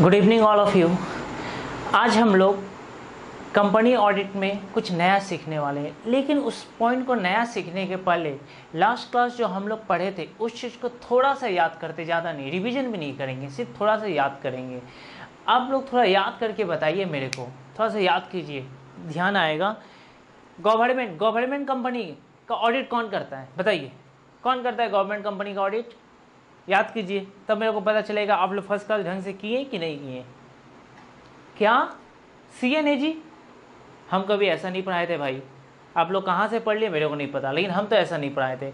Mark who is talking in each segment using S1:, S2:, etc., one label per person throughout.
S1: Good evening all of you. आज हम लोग कंपनी ऑडिट में कुछ नया सीखने वाले हैं, लेकिन उस पॉइंट को नया सीखने के पहले लास्ट क्लास जो हम लोग पढ़े थे उस चीज़ को थोड़ा सा याद करते, ज़्यादा नहीं, रिवीजन भी नहीं करेंगे, सिर्फ थोड़ा सा याद करेंगे। आप लोग थोड़ा याद करके बताइए मेरे को, थोड़ा सा याद कीजिए, ध्यान आएगा। गवर्नमेंट कंपनी का ऑडिट कौन करता है बताइए, कौन करता है गवर्नमेंट कंपनी का ऑडिट? याद कीजिए, तब मेरे को पता चलेगा आप लोग फर्स्ट क्लास ढंग से किए कि नहीं किए। क्या CNAG? हम कभी ऐसा नहीं पढ़ाए थे भाई। आप लोग कहाँ से पढ़ लिए मेरे को नहीं पता, लेकिन हम तो ऐसा नहीं पढ़ाए थे।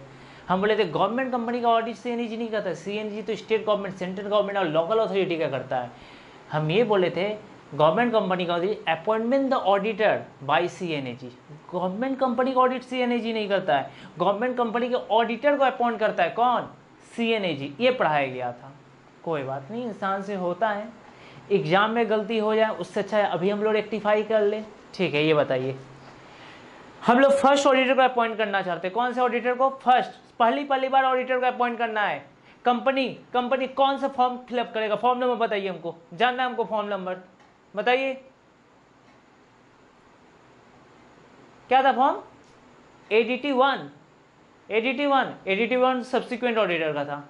S1: हम बोले थे गवर्नमेंट कंपनी का ऑडिट CNAG नहीं करता। CNAG तो स्टेट गवर्नमेंट, सेंट्रल गवर्नमेंट और लोकल अथॉरिटी का करता है। हम ये बोले थे गवर्नमेंट कंपनी का appointment the auditor by CNAG। Government company का ऑडिट CNAG नहीं करता है, गवर्नमेंट कंपनी के ऑडिटर को अपॉइंट करता है। कौन? CNAG। ये पढ़ाया गया था। कोई बात नहीं, इंसान से होता है, एग्जाम में गलती हो जाए उससे अच्छा है अभी हम लोग रेक्टिफाई कर ले। ठीक है, ये बताइए, हम लोग फर्स्ट ऑडिटर को अपॉइंट करना चाहते हैं। कौन से ऑडिटर को? फर्स्ट, पहली बार ऑडिटर को अपॉइंट करना है। कंपनी कौन सा फॉर्म फिलअप करेगा? फॉर्म नंबर बताइए, हमको जानना है, हमको फॉर्म नंबर बताइए। क्या था फॉर्म? ADT1 सब्सिक्वेंट ऑडिटर का था।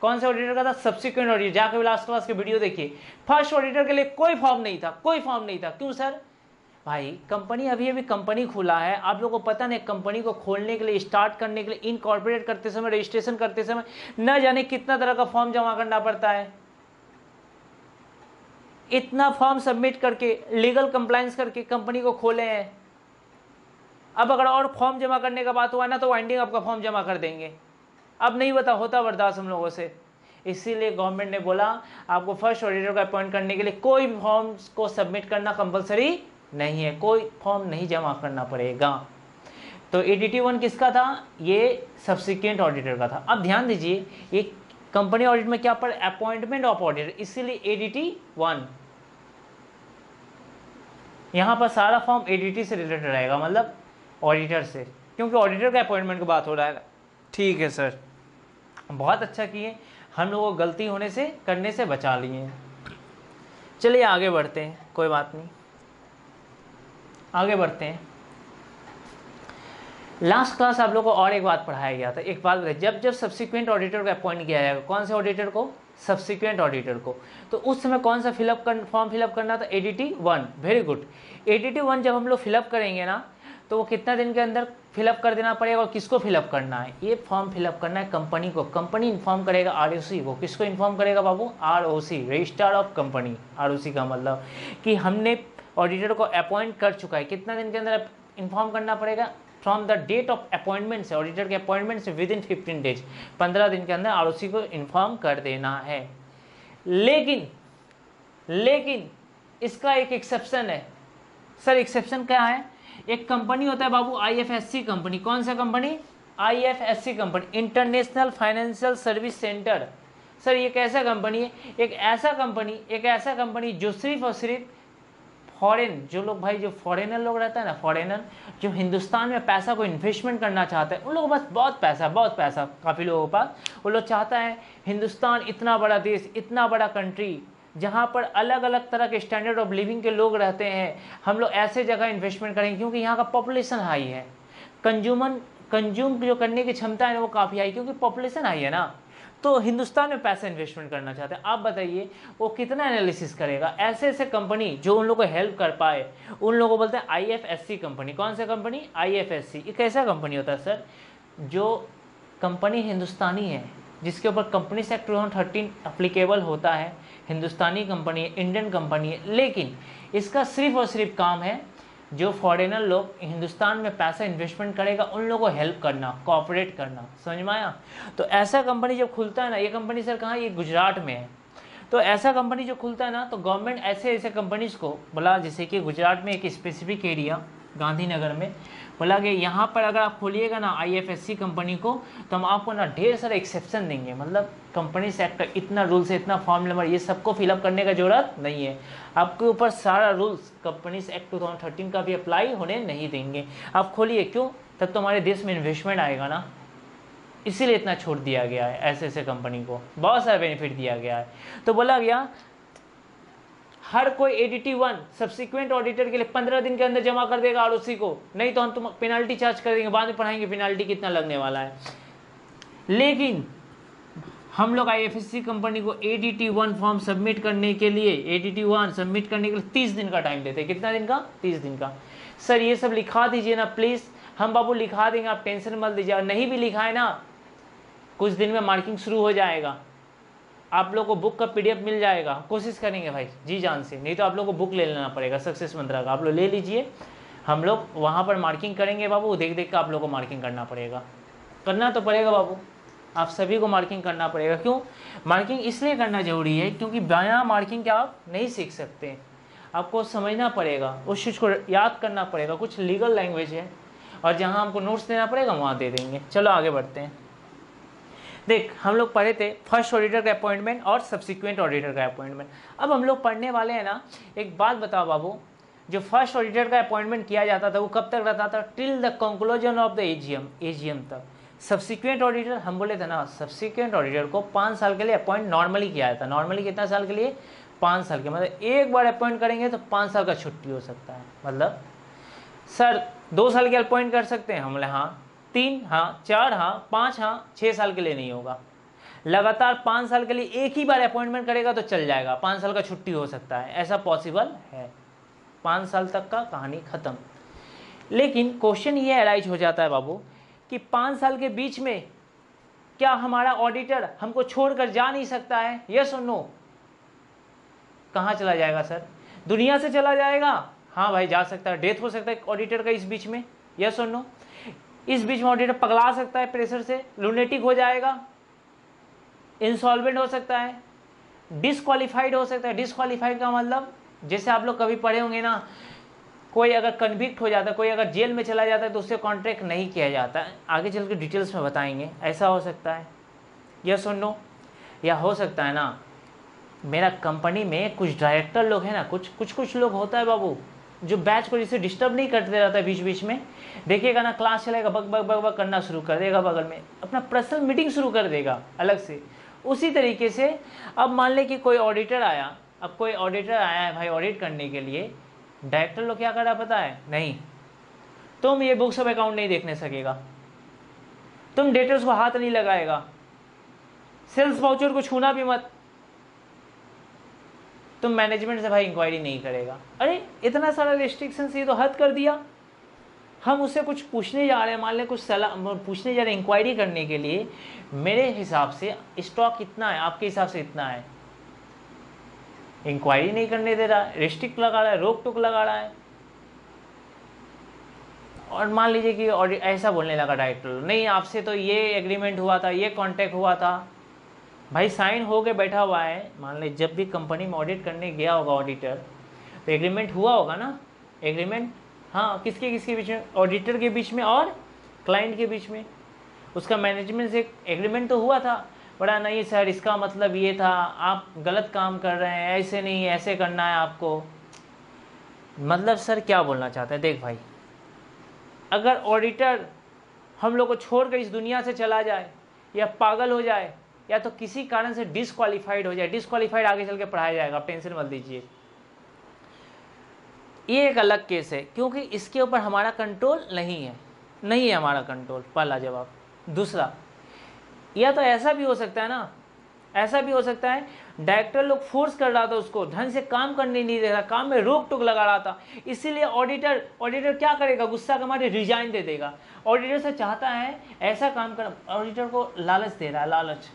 S1: कौन से ऑडिटर का था? Subsequent auditor. जाकर लास्ट क्लास के वीडियो देखिए। फर्स्ट ऑडिटर के लिए कोई फॉर्म नहीं था, कोई फॉर्म नहीं था। क्यों सर? भाई कंपनी अभी कंपनी खुला है, आप लोगों को पता नहीं, कंपनी को खोलने के लिए, स्टार्ट करने के लिए, इनकॉर्पोरेट करते समय, रजिस्ट्रेशन करते समय न जाने कितना तरह का फॉर्म जमा करना पड़ता है। इतना फॉर्म सबमिट करके, लीगल कंप्लायंस करके कंपनी को खोले हैं। अब अगर और फॉर्म जमा करने का बात हुआ ना तो वाइंडिंग अप का फॉर्म जमा कर देंगे। अब नहीं होता बर्दाश्त हम लोगों से। इसीलिए गवर्नमेंट ने बोला आपको फर्स्ट ऑडिटर को अपॉइंट करने के लिए कोई भी फॉर्म को सबमिट करना कंपलसरी नहीं है, कोई फॉर्म नहीं जमा करना पड़ेगा। तो ADT1 किसका था? ये सब्सिक्वेंट ऑडिटर का था। अब ध्यान दीजिए, ये कंपनी ऑडिट में क्या पर अपॉइंटमेंट ऑफ ऑडिटर, इसीलिए ADT1। यहां पर सारा फॉर्म ADT से रिलेटेड रहेगा, मतलब ऑडिटर से, क्योंकि ऑडिटर का अपॉइंटमेंट की बात हो रहा है। ठीक है सर, बहुत अच्छा किए, हम लोगों को गलती होने से, करने से बचा लिए। चलिए आगे बढ़ते हैं, कोई बात नहीं, आगे बढ़ते हैं। लास्ट क्लास आप लोगों को और एक बात पढ़ाया गया था। एक बात बताइए, जब सब्सिक्वेंट ऑडिटर को अपॉइंट किया जाएगा, कौन से ऑडिटर को? सब्सिक्वेंट ऑडिटर को, तो उस समय कौन सा फॉर्म फिलअप करना था? ADT1। Very good. ADT1 जब हम लोग फिलअप करेंगे ना, तो वो कितना दिन के अंदर फिलअप कर देना पड़ेगा? और किसको फिलअप करना है? ये फॉर्म फिलअप करना है कंपनी को। कंपनी इन्फॉर्म करेगा ROC को। किसको इन्फॉर्म करेगा बाबू? ROC, registrar of company. ROC का मतलब कि हमने ऑडिटर को अपॉइंट कर चुका है। कितना दिन के अंदर इन्फॉर्म करना पड़ेगा? From the date of appointment से, ऑडिटर के अपॉइंटमेंट से विद इन 15 डेज, 15 दिन के अंदर ROC को इन्फॉर्म कर देना है। लेकिन इसका एक एक्सेप्शन है। सर एक्सेप्शन क्या है? एक कंपनी होता है बाबू IFSC कंपनी। कौन सा company? IFSC company, international financial service centre. Sir ये कैसा कंपनी है? एक ऐसा कंपनी जो सिर्फ और सिर्फ फॉरेन, जो लोग भाई, जो फॉरेनर लोग रहता है ना, फॉरेनर जो हिंदुस्तान में पैसा को इन्वेस्टमेंट करना चाहता है, उन लोगों के पास बहुत पैसा, काफ़ी लोगों के पास, वो लोग चाहता है हिंदुस्तान इतना बड़ा देश, इतना बड़ा कंट्री, जहाँ पर अलग अलग तरह के स्टैंडर्ड ऑफ लिविंग के लोग रहते हैं, हम लोग ऐसे जगह इन्वेस्टमेंट करेंगे क्योंकि यहाँ का पॉपुलेशन हाई है। कंज्यूम जो करने की क्षमता है वो काफ़ी हाई, क्योंकि पॉपुलेशन हाई है ना, तो हिंदुस्तान में पैसा इन्वेस्टमेंट करना चाहते हैं। आप बताइए वो कितना एनालिसिस करेगा? ऐसे कंपनी जो उन लोगों को हेल्प कर पाए, उन लोगों को बोलते हैं IFSC कंपनी। कौन सा कंपनी? IFSC। ये कैसा कंपनी होता है सर? जो कंपनी हिंदुस्तानी है, जिसके ऊपर कंपनीज एक्ट 2013 अप्लीकेबल होता है, हिंदुस्तानी कंपनी है, इंडियन कंपनी है, लेकिन इसका सिर्फ और सिर्फ काम है जो फॉरेनर लोग हिंदुस्तान में पैसा इन्वेस्टमेंट करेगा उन लोगों को हेल्प करना, कोऑपरेट करना। समझ में आया? तो ऐसा कंपनी जब खुलता है ना, ये कंपनी सर कहाँ? ये गुजरात में है। तो ऐसा कंपनी जो खुलता है ना, तो गवर्नमेंट ऐसे कंपनीज को बोला, जैसे कि गुजरात में एक स्पेसिफिक एरिया गांधीनगर में, बोला कि यहाँ पर अगर आप खोलिएगा ना IFSC कंपनी को, तो हम आपको ना ढेर सारे एक्सेप्शन देंगे। मतलब कंपनी सेक्टर, इतना रूल्स है, इतना फॉर्म नंबर, ये सबको फिलअप करने का जरूरत नहीं है। आपके ऊपर सारा रूल्स कंपनीज एक्ट 2013 का भी अप्लाई होने नहीं देंगे। आप खोलिए, क्यों? तब तो हमारे देश में इन्वेस्टमेंट आएगा ना, इसीलिए इतना छूट दिया गया है। ऐसे कंपनी को बहुत सारा बेनिफिट दिया गया है। तो बोला गया हर कोई ADT1 सब्सिक्वेंट ऑडिटर के लिए 15 दिन के अंदर जमा कर देगा ROC को, नहीं तो हम तुम पेनाल्टी चार्ज कर देंगे, बाद में पढ़ाएंगे पेनाल्टी कितना लगने वाला है। लेकिन हम लोग IFSC कंपनी को ADT1 फॉर्म सबमिट करने के लिए 30 दिन का टाइम देते हैं। कितना दिन का? 30 दिन का। सर ये सब लिखा दीजिए ना प्लीज़। हम बाबू लिखा देंगे, आप टेंशन मत दीजिए। नहीं भी लिखा है ना, कुछ दिन में मार्किंग शुरू हो जाएगा, आप लोग को बुक का PDF मिल जाएगा। कोशिश करेंगे भाई जी जान से, नहीं तो आप लोग को बुक ले लेना पड़ेगा सक्सेस मंत्रा का, आप लोग ले लीजिए। हम लोग वहाँ पर मार्किंग करेंगे बाबू, देख देख कर आप लोग को मार्किंग करना पड़ेगा, करना तो पड़ेगा बाबू, आप सभी को मार्किंग करना पड़ेगा। क्यों मार्किंग इसलिए करना जरूरी है, क्योंकि बिना मार्किंग के आप नहीं सीख सकते, आपको समझना पड़ेगा, उस चीज़ को याद करना पड़ेगा। कुछ लीगल लैंग्वेज है और जहाँ हमको नोट्स देना पड़ेगा वहाँ दे देंगे। चलो आगे बढ़ते हैं। देख हम लोग पढ़े थे फर्स्ट ऑडिटर का अपॉइंटमेंट और सब्सिक्वेंट ऑडिटर का अपॉइंटमेंट। अब हम लोग पढ़ने वाले हैं ना, एक बात बताओ बाबू, जो फर्स्ट ऑडिटर का अपॉइंटमेंट किया जाता था वो कब तक रहता था? Till the conclusion of the AGM तक। सब्सिक्वेंट ऑडिटर हम बोले थे ना, सब्सिक्वेंट ऑडिटर को 5 साल के लिए अपॉइंट नॉर्मली किया जाता है। नॉर्मली कितना साल के लिए? 5 साल के, मतलब एक बार अपॉइंट करेंगे तो 5 साल का छुट्टी हो सकता है। मतलब सर 2 साल के अपॉइंट कर सकते हैं? हम बोले हाँ, 3 हाँ, 4 हाँ, 5 हाँ, 6 साल के लिए नहीं होगा। लगातार 5 साल के लिए एक ही बार अपॉइंटमेंट करेगा तो चल जाएगा, 5 साल का छुट्टी हो सकता है, ऐसा पॉसिबल है। 5 साल तक का कहानी खत्म। लेकिन क्वेश्चन ये अराइज हो जाता है बाबू कि 5 साल के बीच में क्या हमारा ऑडिटर हमको छोड़कर जा नहीं सकता है? यस और नो? कहाँ चला जाएगा सर? दुनिया से चला जाएगा? हाँ भाई जा सकता है, डेथ हो सकता है ऑडिटर का इस बीच में। यस और नो? इस बीच में ऑडिटर पगला सकता है प्रेशर से, लुनेटिक हो जाएगा, इंसॉल्वेंट हो सकता है, डिसक्वालीफाइड हो सकता है। डिसक्वालीफाइड का मतलब जैसे आप लोग कभी पढ़े होंगे ना, कोई अगर कन्विक्ट हो जाता है, कोई अगर जेल में चला जाता है तो उससे कॉन्ट्रैक्ट नहीं किया जाता है। आगे चल के डिटेल्स में बताएंगे, ऐसा हो सकता है। यस और नो? या हो सकता है ना मेरा कंपनी में कुछ डायरेक्टर लोग हैं ना, कुछ लोग होता है बाबू जो बैच को जिसे डिस्टर्ब नहीं करते रहता है, बीच बीच में देखिएगा ना क्लास चलेगा बग बग बग बग करना शुरू कर देगा, बगल में अपना पर्सनल मीटिंग शुरू कर देगा अलग से। उसी तरीके से अब मान ले कि कोई ऑडिटर आया, अब कोई ऑडिटर आया है भाई ऑडिट करने के लिए, डायरेक्टर लोग क्या कर रहा पता है? नहीं, तुम ये बुक्स ऑफ अकाउंट नहीं देखने सकेगा, तुम डेटर्स को हाथ नहीं लगाएगा, सेल्स वाउचर को छूना भी मत, तुम मैनेजमेंट से भाई इंक्वायरी नहीं करेगा। अरे इतना सारा रिस्ट्रिक्शंस, ये तो हद कर दिया। हम उससे कुछ पूछने जा रहे हैं, मान लें कुछ सलाह पूछने जा रहे हैं इंक्वायरी करने के लिए, मेरे हिसाब से स्टॉक इतना है, आपके हिसाब से इतना है, इंक्वायरी नहीं करने दे रहा है, रिस्ट्रिक्ट लगा रहा है, रोक टोक लगा रहा है। और मान लीजिए कि ऐसा बोलने लगा डायरेक्टर, नहीं आपसे तो ये एग्रीमेंट हुआ था, ये कॉन्ट्रैक्ट हुआ था, भाई साइन हो के बैठा हुआ है। मान लीजिए जब भी कंपनी में ऑडिट करने गया होगा ऑडिटर, तो एग्रीमेंट हुआ होगा ना, एग्रीमेंट हाँ किसके बीच में? ऑडिटर के बीच में और क्लाइंट के बीच में। उसका मैनेजमेंट से एग्रीमेंट तो हुआ था, बड़ा नहीं सर इसका मतलब ये था, आप गलत काम कर रहे हैं, ऐसे नहीं ऐसे करना है आपको। मतलब सर क्या बोलना चाहते हैं? देख भाई, अगर ऑडिटर हम लोग को छोड़कर इस दुनिया से चला जाए या पागल हो जाए या तो किसी कारण से डिसक्वालीफाइड हो जाए, डिसक्वालीफाइड आगे चल के पढ़ाया जाएगा, आप टेंशन मत लीजिए, ये एक अलग केस है, क्योंकि इसके ऊपर हमारा कंट्रोल नहीं है हमारा कंट्रोल। पहला जवाब। दूसरा, या तो ऐसा भी हो सकता है ना, ऐसा भी हो सकता है डायरेक्टर लोग फोर्स कर रहा था उसको, ढंग से काम करने नहीं दे रहा, काम में रोक टोक लगा रहा था, इसीलिए ऑडिटर क्या करेगा? गुस्सा के मारे रिजाइन दे देगा। ऑडिटर से चाहता है ऐसा काम कर, ऑडिटर को लालच दे रहा है, लालच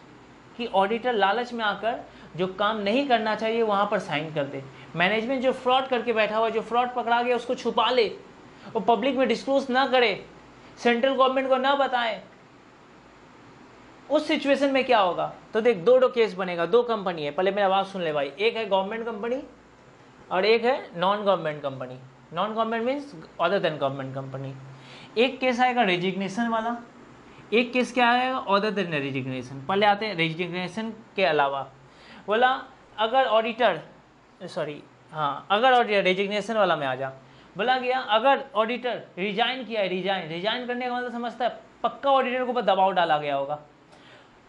S1: कि ऑडिटर लालच में आकर जो काम नहीं करना चाहिए वहाँ पर साइन कर दे। मैनेजमेंट जो फ्रॉड करके बैठा हुआ, जो फ्रॉड पकड़ा गया उसको छुपा ले, वो पब्लिक में डिस्क्लोज ना करे, सेंट्रल गवर्नमेंट को ना बताए। उस सिचुएशन में क्या होगा? तो देख दो केस बनेगा, दो कंपनी है, पहले मेरा बात सुन ले भाई, एक है गवर्नमेंट कंपनी और एक है non government company. Non government means other than government company. एक केस आएगा रेजिग्नेशन वाला, एक केस क्या आएगा? Other than resignation. पहले आते हैं रेजिग्नेशन के अलावा। बोला अगर ऑडिटर अगर ऑडिटर रेजिग्नेशन वाला में आ जा, बोला गया अगर ऑडिटर रिजाइन किया है, रिजाइन करने का मतलब समझता है पक्का ऑडिटर के ऊपर दबाव डाला गया होगा।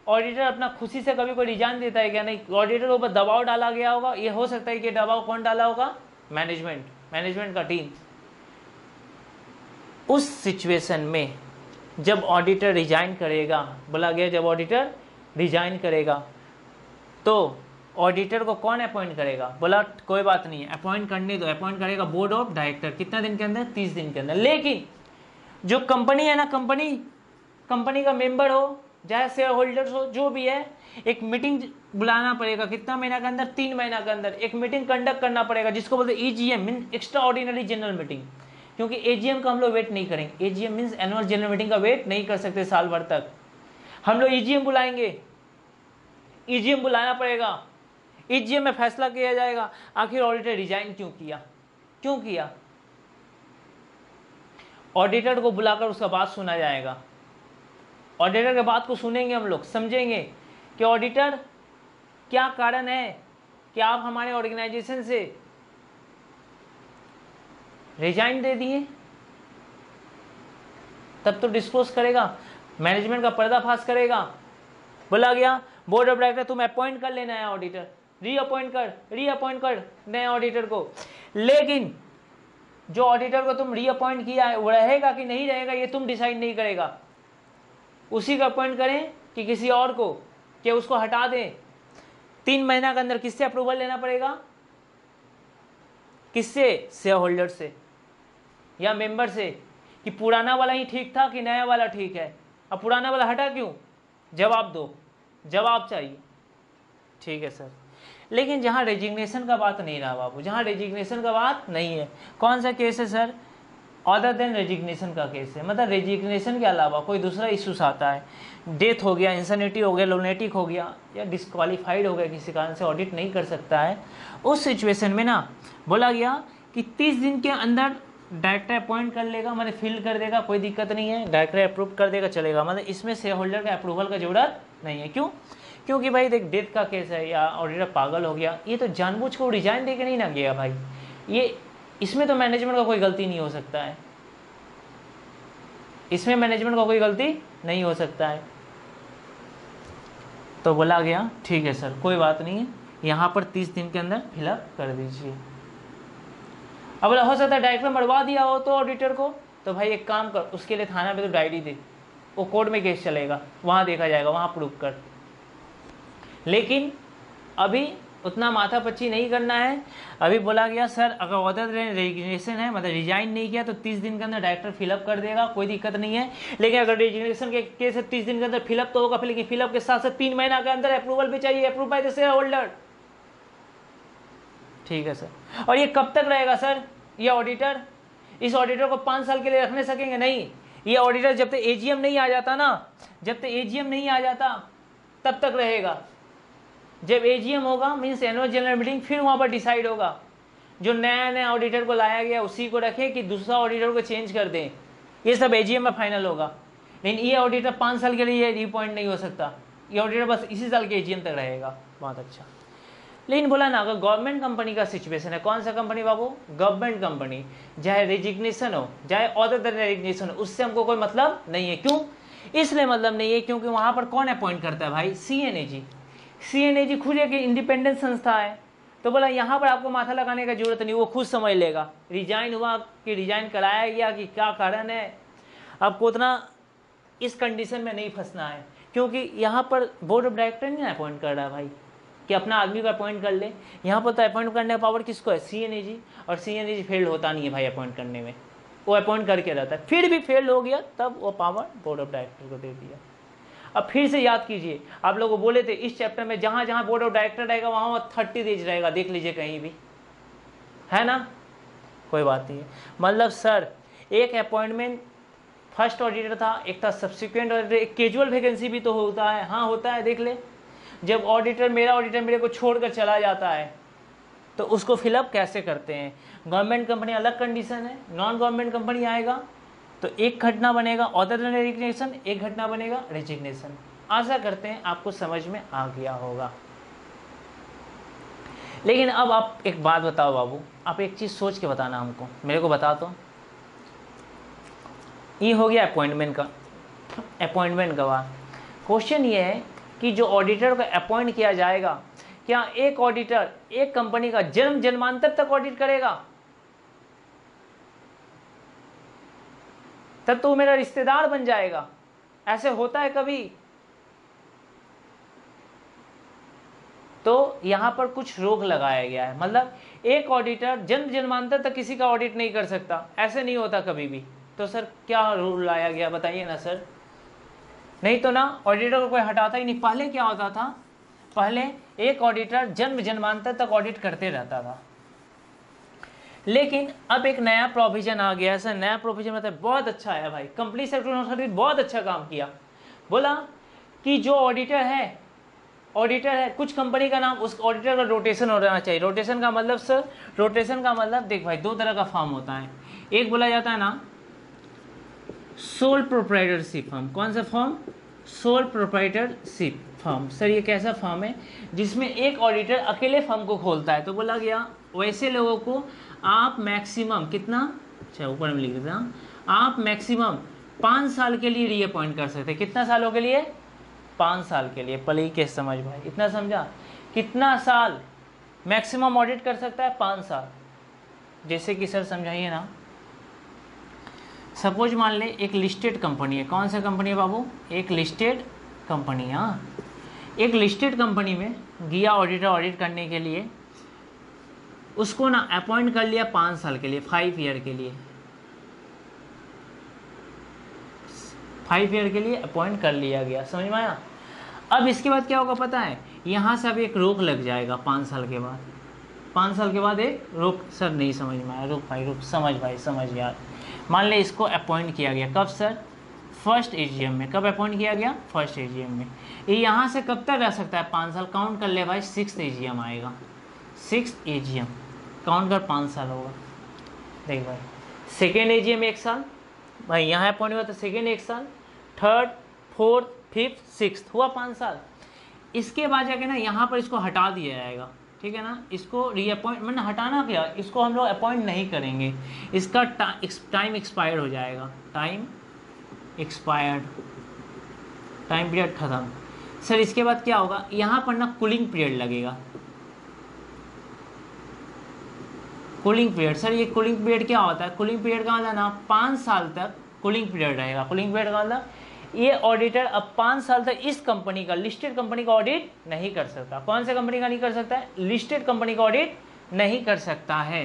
S1: ऑडिटर अपना खुशी से कभी कोई रिजाइन देता है क्या? नहीं, ऑडिटर के ऊपर दबाव डाला गया होगा। ये हो सकता है कि दबाव कौन डाला होगा? मैनेजमेंट का टीम। उस सिचुएशन में जब ऑडिटर रिजाइन करेगा, बोला गया जब ऑडिटर रिजाइन करेगा तो ऑडिटर को कौन अपॉइंट करेगा? बोला कोई बात नहीं है, अपॉइंट करने दो। अपॉइंट करेगा बोर्ड ऑफ डायरेक्टर। कितना दिन के अंदर? 30 दिन के अंदर। लेकिन जो कंपनी है ना, कंपनी का मेंबर हो चाहे शेयर होल्डर्स हो, जो भी है, एक मीटिंग बुलाना पड़ेगा। कितना महीना के अंदर? 3 महीना के अंदर एक मीटिंग कंडक्ट करना पड़ेगा, जिसको बोलते हैं EGM, mean extra ordinary general meeting. क्योंकि AGM का हम लोग वेट नहीं करेंगे। AGM means annual general meeting का वेट नहीं कर सकते साल भर तक। हम लोग EGM बुलाएंगे। EGM बुलाना पड़ेगा। EGM में फैसला किया जाएगा आखिर ऑडिटर रिजाइन क्यों किया। ऑडिटर को बुलाकर उसका बात सुना जाएगा। ऑडिटर के बात को सुनेंगे हम लोग, समझेंगे कि ऑडिटर क्या कारण है कि आप हमारे ऑर्गेनाइजेशन से रिजाइन दे दिए। तब तो डिस्क्लोज करेगा, मैनेजमेंट का पर्दाफाश करेगा। बोला गया बोर्ड ऑफ डायरेक्टर तुम अपॉइंट कर लेना है ऑडिटर, रीअपॉइंट कर नए ऑडिटर को। लेकिन जो ऑडिटर को तुम रीअपॉइंट किया है वो रहेगा कि नहीं रहेगा ये तुम डिसाइड नहीं करेगा। उसी को अपॉइंट करें कि किसी और को, कि उसको हटा दें। 3 महीना के अंदर किससे अप्रूवल लेना पड़ेगा? किससे? शेयर होल्डर से या मेंबर से, कि पुराना वाला ही ठीक था कि नया वाला ठीक है। अब पुराना वाला हटा क्यों? जवाब दो, जवाब चाहिए। ठीक है सर। लेकिन जहां रेजिग्नेशन का बात नहीं रहा बाबू, जहां रेजिग्नेशन का बात नहीं है, कौन सा केस है सर? अदर देन रेजिग्नेशन का केस है। मतलब रेजिग्नेशन के अलावा कोई दूसरा इश्यूज आता है, डेथ हो गया, इंसैनिटी हो गया, लुनेटिक हो गया, या डिस्क्वालीफाइड हो गया, किसी कारण से ऑडिट नहीं कर सकता है। उस सिचुएशन में ना बोला गया कि 30 दिन के अंदर डायरेक्टर अपॉइंट कर लेगा, मतलब फिल कर देगा, कोई दिक्कत नहीं है, डायरेक्टर अप्रूव कर देगा, चलेगा। मतलब इसमें शेयर होल्डर का अप्रूवल का जरूरत नहीं है। क्यों? क्योंकि भाई देख, डेथ का केस है या ऑडिटर पागल हो गया, ये तो जानबूझ को रिजाइन दे के नहीं ना गया भाई। ये इसमें तो मैनेजमेंट का कोई गलती नहीं हो सकता है, इसमें मैनेजमेंट का कोई गलती नहीं हो सकता है। तो बोला गया ठीक है सर, कोई बात नहीं है, यहाँ पर 30 दिन के अंदर फिलअप कर दीजिए। अब हो सकता है डायरेक्टर मरवा दिया हो तो ऑडिटर को, तो भाई एक काम कर, उसके लिए थाना पे तो डायरी दे, वो कोर्ट में केस चलेगा, वहाँ देखा जाएगा, वहाँ प्रूव कर। लेकिन अभी उतना माथापच्ची नहीं करना है। अभी बोला गया सर अगर ऑर्डर रेजिग्नेशन है, मतलब रिजाइन नहीं किया, तो 30 दिन के अंदर डायरेक्टर फिलअप कर देगा, कोई दिक्कत नहीं है। लेकिन अगर रेजिग्नेशन के केस है 30 दिन के अंदर फिलअप तो होगा, लेकिन फिलअप के साथ साथ 3 महीना के अंदर अप्रूवल भी चाहिए, approve by the share holder. ठीक है सर। और ये कब तक रहेगा सर ये ऑडिटर? इस ऑडिटर को 5 साल के लिए रखने सकेंगे? नहीं, ये ऑडिटर जब तक AGM नहीं आ जाता ना, जब तक AGM नहीं आ जाता तब तक रहेगा। जब AGM होगा मीन्स एनुअल जनरल मीटिंग, फिर वहाँ पर डिसाइड होगा। जो नया ऑडिटर को लाया गया उसी को रखें कि दूसरा ऑडिटर को चेंज कर दें, ये सब AGM में फाइनल होगा। लेकिन ये ऑडिटर 5 साल के लिए रिअपॉइंट नहीं हो सकता, ये ऑडिटर बस इसी साल के AGM तक रहेगा। बहुत अच्छा। लेकिन बोला ना अगर गवर्नमेंट कंपनी का सिचुएशन है, कौन सा कंपनी बाबू? गवर्नमेंट कंपनी, चाहे रेजिग्नेशन हो चाहे ऑर्डर द रेजिग्नेशन हो, उससे हमको कोई मतलब नहीं है। क्यों? इसलिए मतलब नहीं है क्योंकि वहाँ पर कौन अपॉइंट करता है भाई? CNAG खुद एक इंडिपेंडेंट संस्था है। तो बोला यहाँ पर आपको माथा लगाने का जरूरत नहीं, वो खुद समझ लेगा रिजाइन हुआ कि रिजाइन कराया गया कि क्या कारण है। आपको उतना इस कंडीशन में नहीं फंसना है, क्योंकि यहाँ पर बोर्ड ऑफ डायरेक्टर नहीं अपॉइंट कर रहा है भाई कि अपना आदमी को अपॉइंट कर ले। यहाँ पर तो अपॉइंट करने का पावर किसको है? CNAG। और CNAG फेल होता नहीं है भाई अपॉइंट करने में, वो अपॉइंट करके रहता है। फिर भी फेल हो गया तब वो पावर बोर्ड ऑफ डायरेक्टर को दे दिया। अब फिर से याद कीजिए, आप लोगों को बोले थे इस चैप्टर में जहाँ जहाँ बोर्ड ऑफ डायरेक्टर रहेगा वहाँ 30 डेज रहेगा, देख लीजिए कहीं भी, है ना? कोई बात नहीं है। मतलब सर एक अपॉइंटमेंट फर्स्ट ऑडिटर था, एक था सब्सिक्वेंट ऑडिटर, एक कैजुअल वैकेंसी भी तो होता है। हाँ होता है, देख ले। जब मेरा ऑडिटर मेरे को छोड़कर चला जाता है तो उसको फिलअप कैसे करते हैं? गवर्नमेंट कंपनी अलग कंडीशन है, नॉन गवर्नमेंट कंपनी आएगा तो एक घटना बनेगा ऑर्डर देन रेजिग्नेशन, एक घटना बनेगा रेजिग्नेशन। आशा करते हैं आपको समझ में आ गया होगा। लेकिन अब आप एक बात बताओ बाबू, आप एक चीज़ सोच के बताना हमको, मेरे को बता दो। ये हो गया अपॉइंटमेंट का बात। क्वेश्चन ये है कि जो ऑडिटर को अपॉइंट किया जाएगा, क्या एक ऑडिटर एक कंपनी का जन्म जन्मांतर तक ऑडिट करेगा? तब तो मेरा रिश्तेदार बन जाएगा। ऐसे होता है कभी? तो यहां पर कुछ रोक लगाया गया है, मतलब एक ऑडिटर जन्म जन्मांतर तक किसी का ऑडिट नहीं कर सकता, ऐसे नहीं होता कभी भी। तो सर क्या रूल लाया गया बताइए ना सर। नहीं तो ना ऑडिटर को कोई हटाता ही नहीं। पहले क्या होता था, पहले एक ऑडिटर जन्म जन्मांतर तक ऑडिट करते रहता था, लेकिन अब एक नया प्रोविजन आ गया है सर। नया प्रोविजन मतलब बहुत अच्छा है भाई, कंपनी सेक्रेटरी ऑथोरिटी बहुत अच्छा काम किया। बोला कि जो ऑडिटर है कुछ कंपनी का नाम, उस ऑडिटर का रोटेशन हो जाना चाहिए। रोटेशन का मतलब सर, रोटेशन का मतलब देख भाई, दो तरह का फॉर्म होता है। एक बोला जाता है ना सोल प्रोप्राइटरशिप फॉर्म। कौन सा form? Sole proprietorship form. Sir ये कैसा फॉर्म है जिसमें एक ऑडिटर अकेले फॉर्म को खोलता है। तो बोला गया वैसे लोगों को आप मैक्सिमम कितना, अच्छा ऊपर में लिख देता हूँ, आप मैक्सिमम 5 साल के लिए रीअपॉइंट कर सकते हैं। कितना सालों के लिए? 5 साल के लिए। पहले ही कैसे समझ भाई, इतना समझा? कितना साल मैक्सिमम ऑडिट कर सकता है? 5 साल। जैसे कि सर समझाइए ना, सपोज मान ले एक लिस्टेड कंपनी है। कौन सा कंपनी है बाबू? एक लिस्टेड कंपनी। हाँ, एक लिस्टेड कंपनी में गया ऑडिटर ऑडिट करने के लिए, उसको ना अपॉइंट कर लिया 5 साल के लिए, 5 ईयर के लिए, 5 ईयर के लिए अपॉइंट कर लिया गया। समझ में आया? अब इसके बाद क्या होगा पता है? यहाँ से अब एक रोक लग जाएगा 5 साल के बाद। 5 साल के बाद एक रोक। सर नहीं समझ में आया, रुक भाई रुक, समझ भाई समझ यार। मान ले इसको अपॉइंट किया गया, कब सर? फर्स्ट एजीएम में। कब अपॉइंट किया गया? फर्स्ट एजीएम में। ये यहाँ से कब तक रह सकता है? 5 साल। काउंट कर ले भाई, 6th एजीएम आएगा। 6th एजीएम काउंट कर, 5 साल होगा। देख भाई, सेकेंड एजीएम 1 साल भाई, यहाँ अपॉइंट हुआ तो सेकेंड 1 साल, थर्ड, फोर्थ, फिफ्थ, सिक्स्थ, हुआ 5 साल। इसके बाद जाके ना यहाँ पर इसको हटा दिया जाएगा, ठीक है ना। इसको रीअपॉइंट मैंने हटाना क्या, इसको हम लोग अपॉइंट नहीं करेंगे, इसका टाइम एक्सपायर्ड हो जाएगा। टाइम एक्सपायर्ड, टाइम पीरियड खत्म। सर इसके बाद क्या होगा? यहाँ पर ना कूलिंग पीरियड लगेगा। कूलिंग पीरियड, सर ये कूलिंग पीरियड क्या होता है? कूलिंग पीरियड का मतलब ना 5 साल तक कूलिंग पीरियड रहेगा। कूलिंग पीरियड का मतलब ये ऑडिटर अब 5 साल तक इस कंपनी का, लिस्टेड कंपनी का ऑडिट नहीं कर सकता। कौन से कंपनी का नहीं कर सकता है? लिस्टेड कंपनी का ऑडिट नहीं कर सकता है।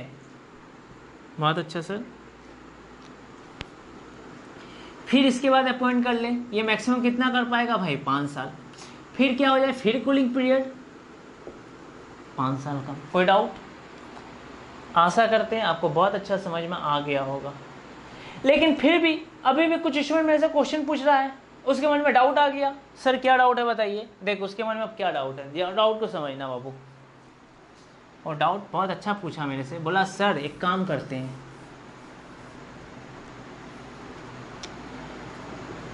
S1: बहुत अच्छा सर। फिर इसके बाद अपॉइंट कर ले, ये मैक्सिमम कितना कर पाएगा भाई? 5 साल। फिर क्या हो जाए? फिर कूलिंग पीरियड 5 साल का। कोई डाउट? आशा करते हैं आपको बहुत अच्छा समझ में आ गया होगा। लेकिन फिर भी अभी भी कुछ स्टूडेंट मेरे से क्वेश्चन पूछ रहा है, उसके मन में डाउट आ गया। सर क्या डाउट है बताइए? देख उसके मन में अब क्या डाउट है, डाउट को समझना बाबू। और डाउट बहुत अच्छा पूछा मेरे से, बोला सर एक काम करते हैं,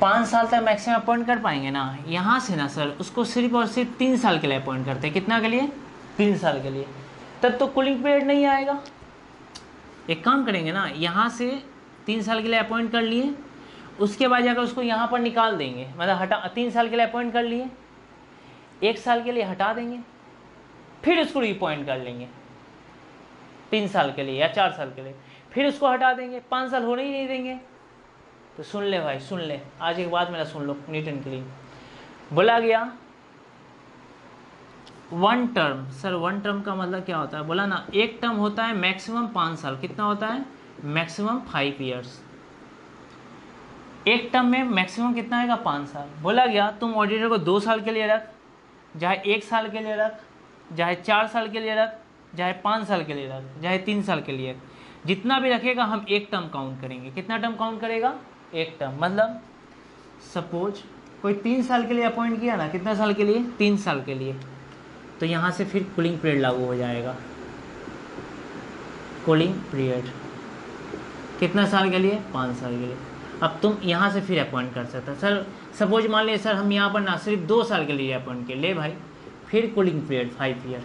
S1: 5 साल तक मैक्सिमम अपॉइंट कर पाएंगे ना, यहाँ से ना सर उसको सिर्फ और सिर्फ 3 साल के लिए अपॉइंट करते हैं। कितना के लिए? 3 साल के लिए। तब तो कूलिंग पीरियड नहीं आएगा। एक काम करेंगे ना, यहाँ से 3 साल के लिए अपॉइंट कर लिए, उसके बाद जाकर उसको यहाँ पर निकाल देंगे, मतलब हटा, 3 साल के लिए अपॉइंट कर लिए, 1 साल के लिए हटा देंगे, फिर उसको रिअपॉइंट कर लेंगे 3 साल के लिए या 4 साल के लिए, फिर उसको हटा देंगे, 5 साल होने ही नहीं देंगे। तो सुन ले भाई सुन ले, आज एक बात मेरा सुन लो नीट एंड क्लीन। बोला गया 1 टर्म। सर 1 टर्म का मतलब क्या होता है? बोला ना एक टर्म होता है मैक्सिमम 5 साल। कितना होता है? Maximum 5 years. एक टर्म में मैक्सिमम कितना आएगा? 5 साल। बोला गया तुम ऑडिटर को 2 साल के लिए रख, चाहे 1 साल के लिए रख, चाहे 4 साल के लिए रख, चाहे 5 साल के लिए रख, चाहे 3 साल के लिए, जितना भी रखेगा हम एक टर्म काउंट करेंगे। कितना टर्म काउंट करेगा? एक टर्म। मतलब सपोज कोई 3 साल के लिए अपॉइंट किया ना, कितना साल के लिए? 3 साल के लिए, तो यहाँ से फिर कूलिंग पीरियड लागू हो जाएगा। कूलिंग पीरियड कितना साल के लिए? 5 साल के लिए। अब तुम यहाँ से फिर अपॉइंट कर सकते हो। सर सपोज मान लिया सर हम यहाँ पर ना सिर्फ 2 साल के लिए अपॉइंट किए, ले भाई फिर कूलिंग पीरियड 5 ईयर।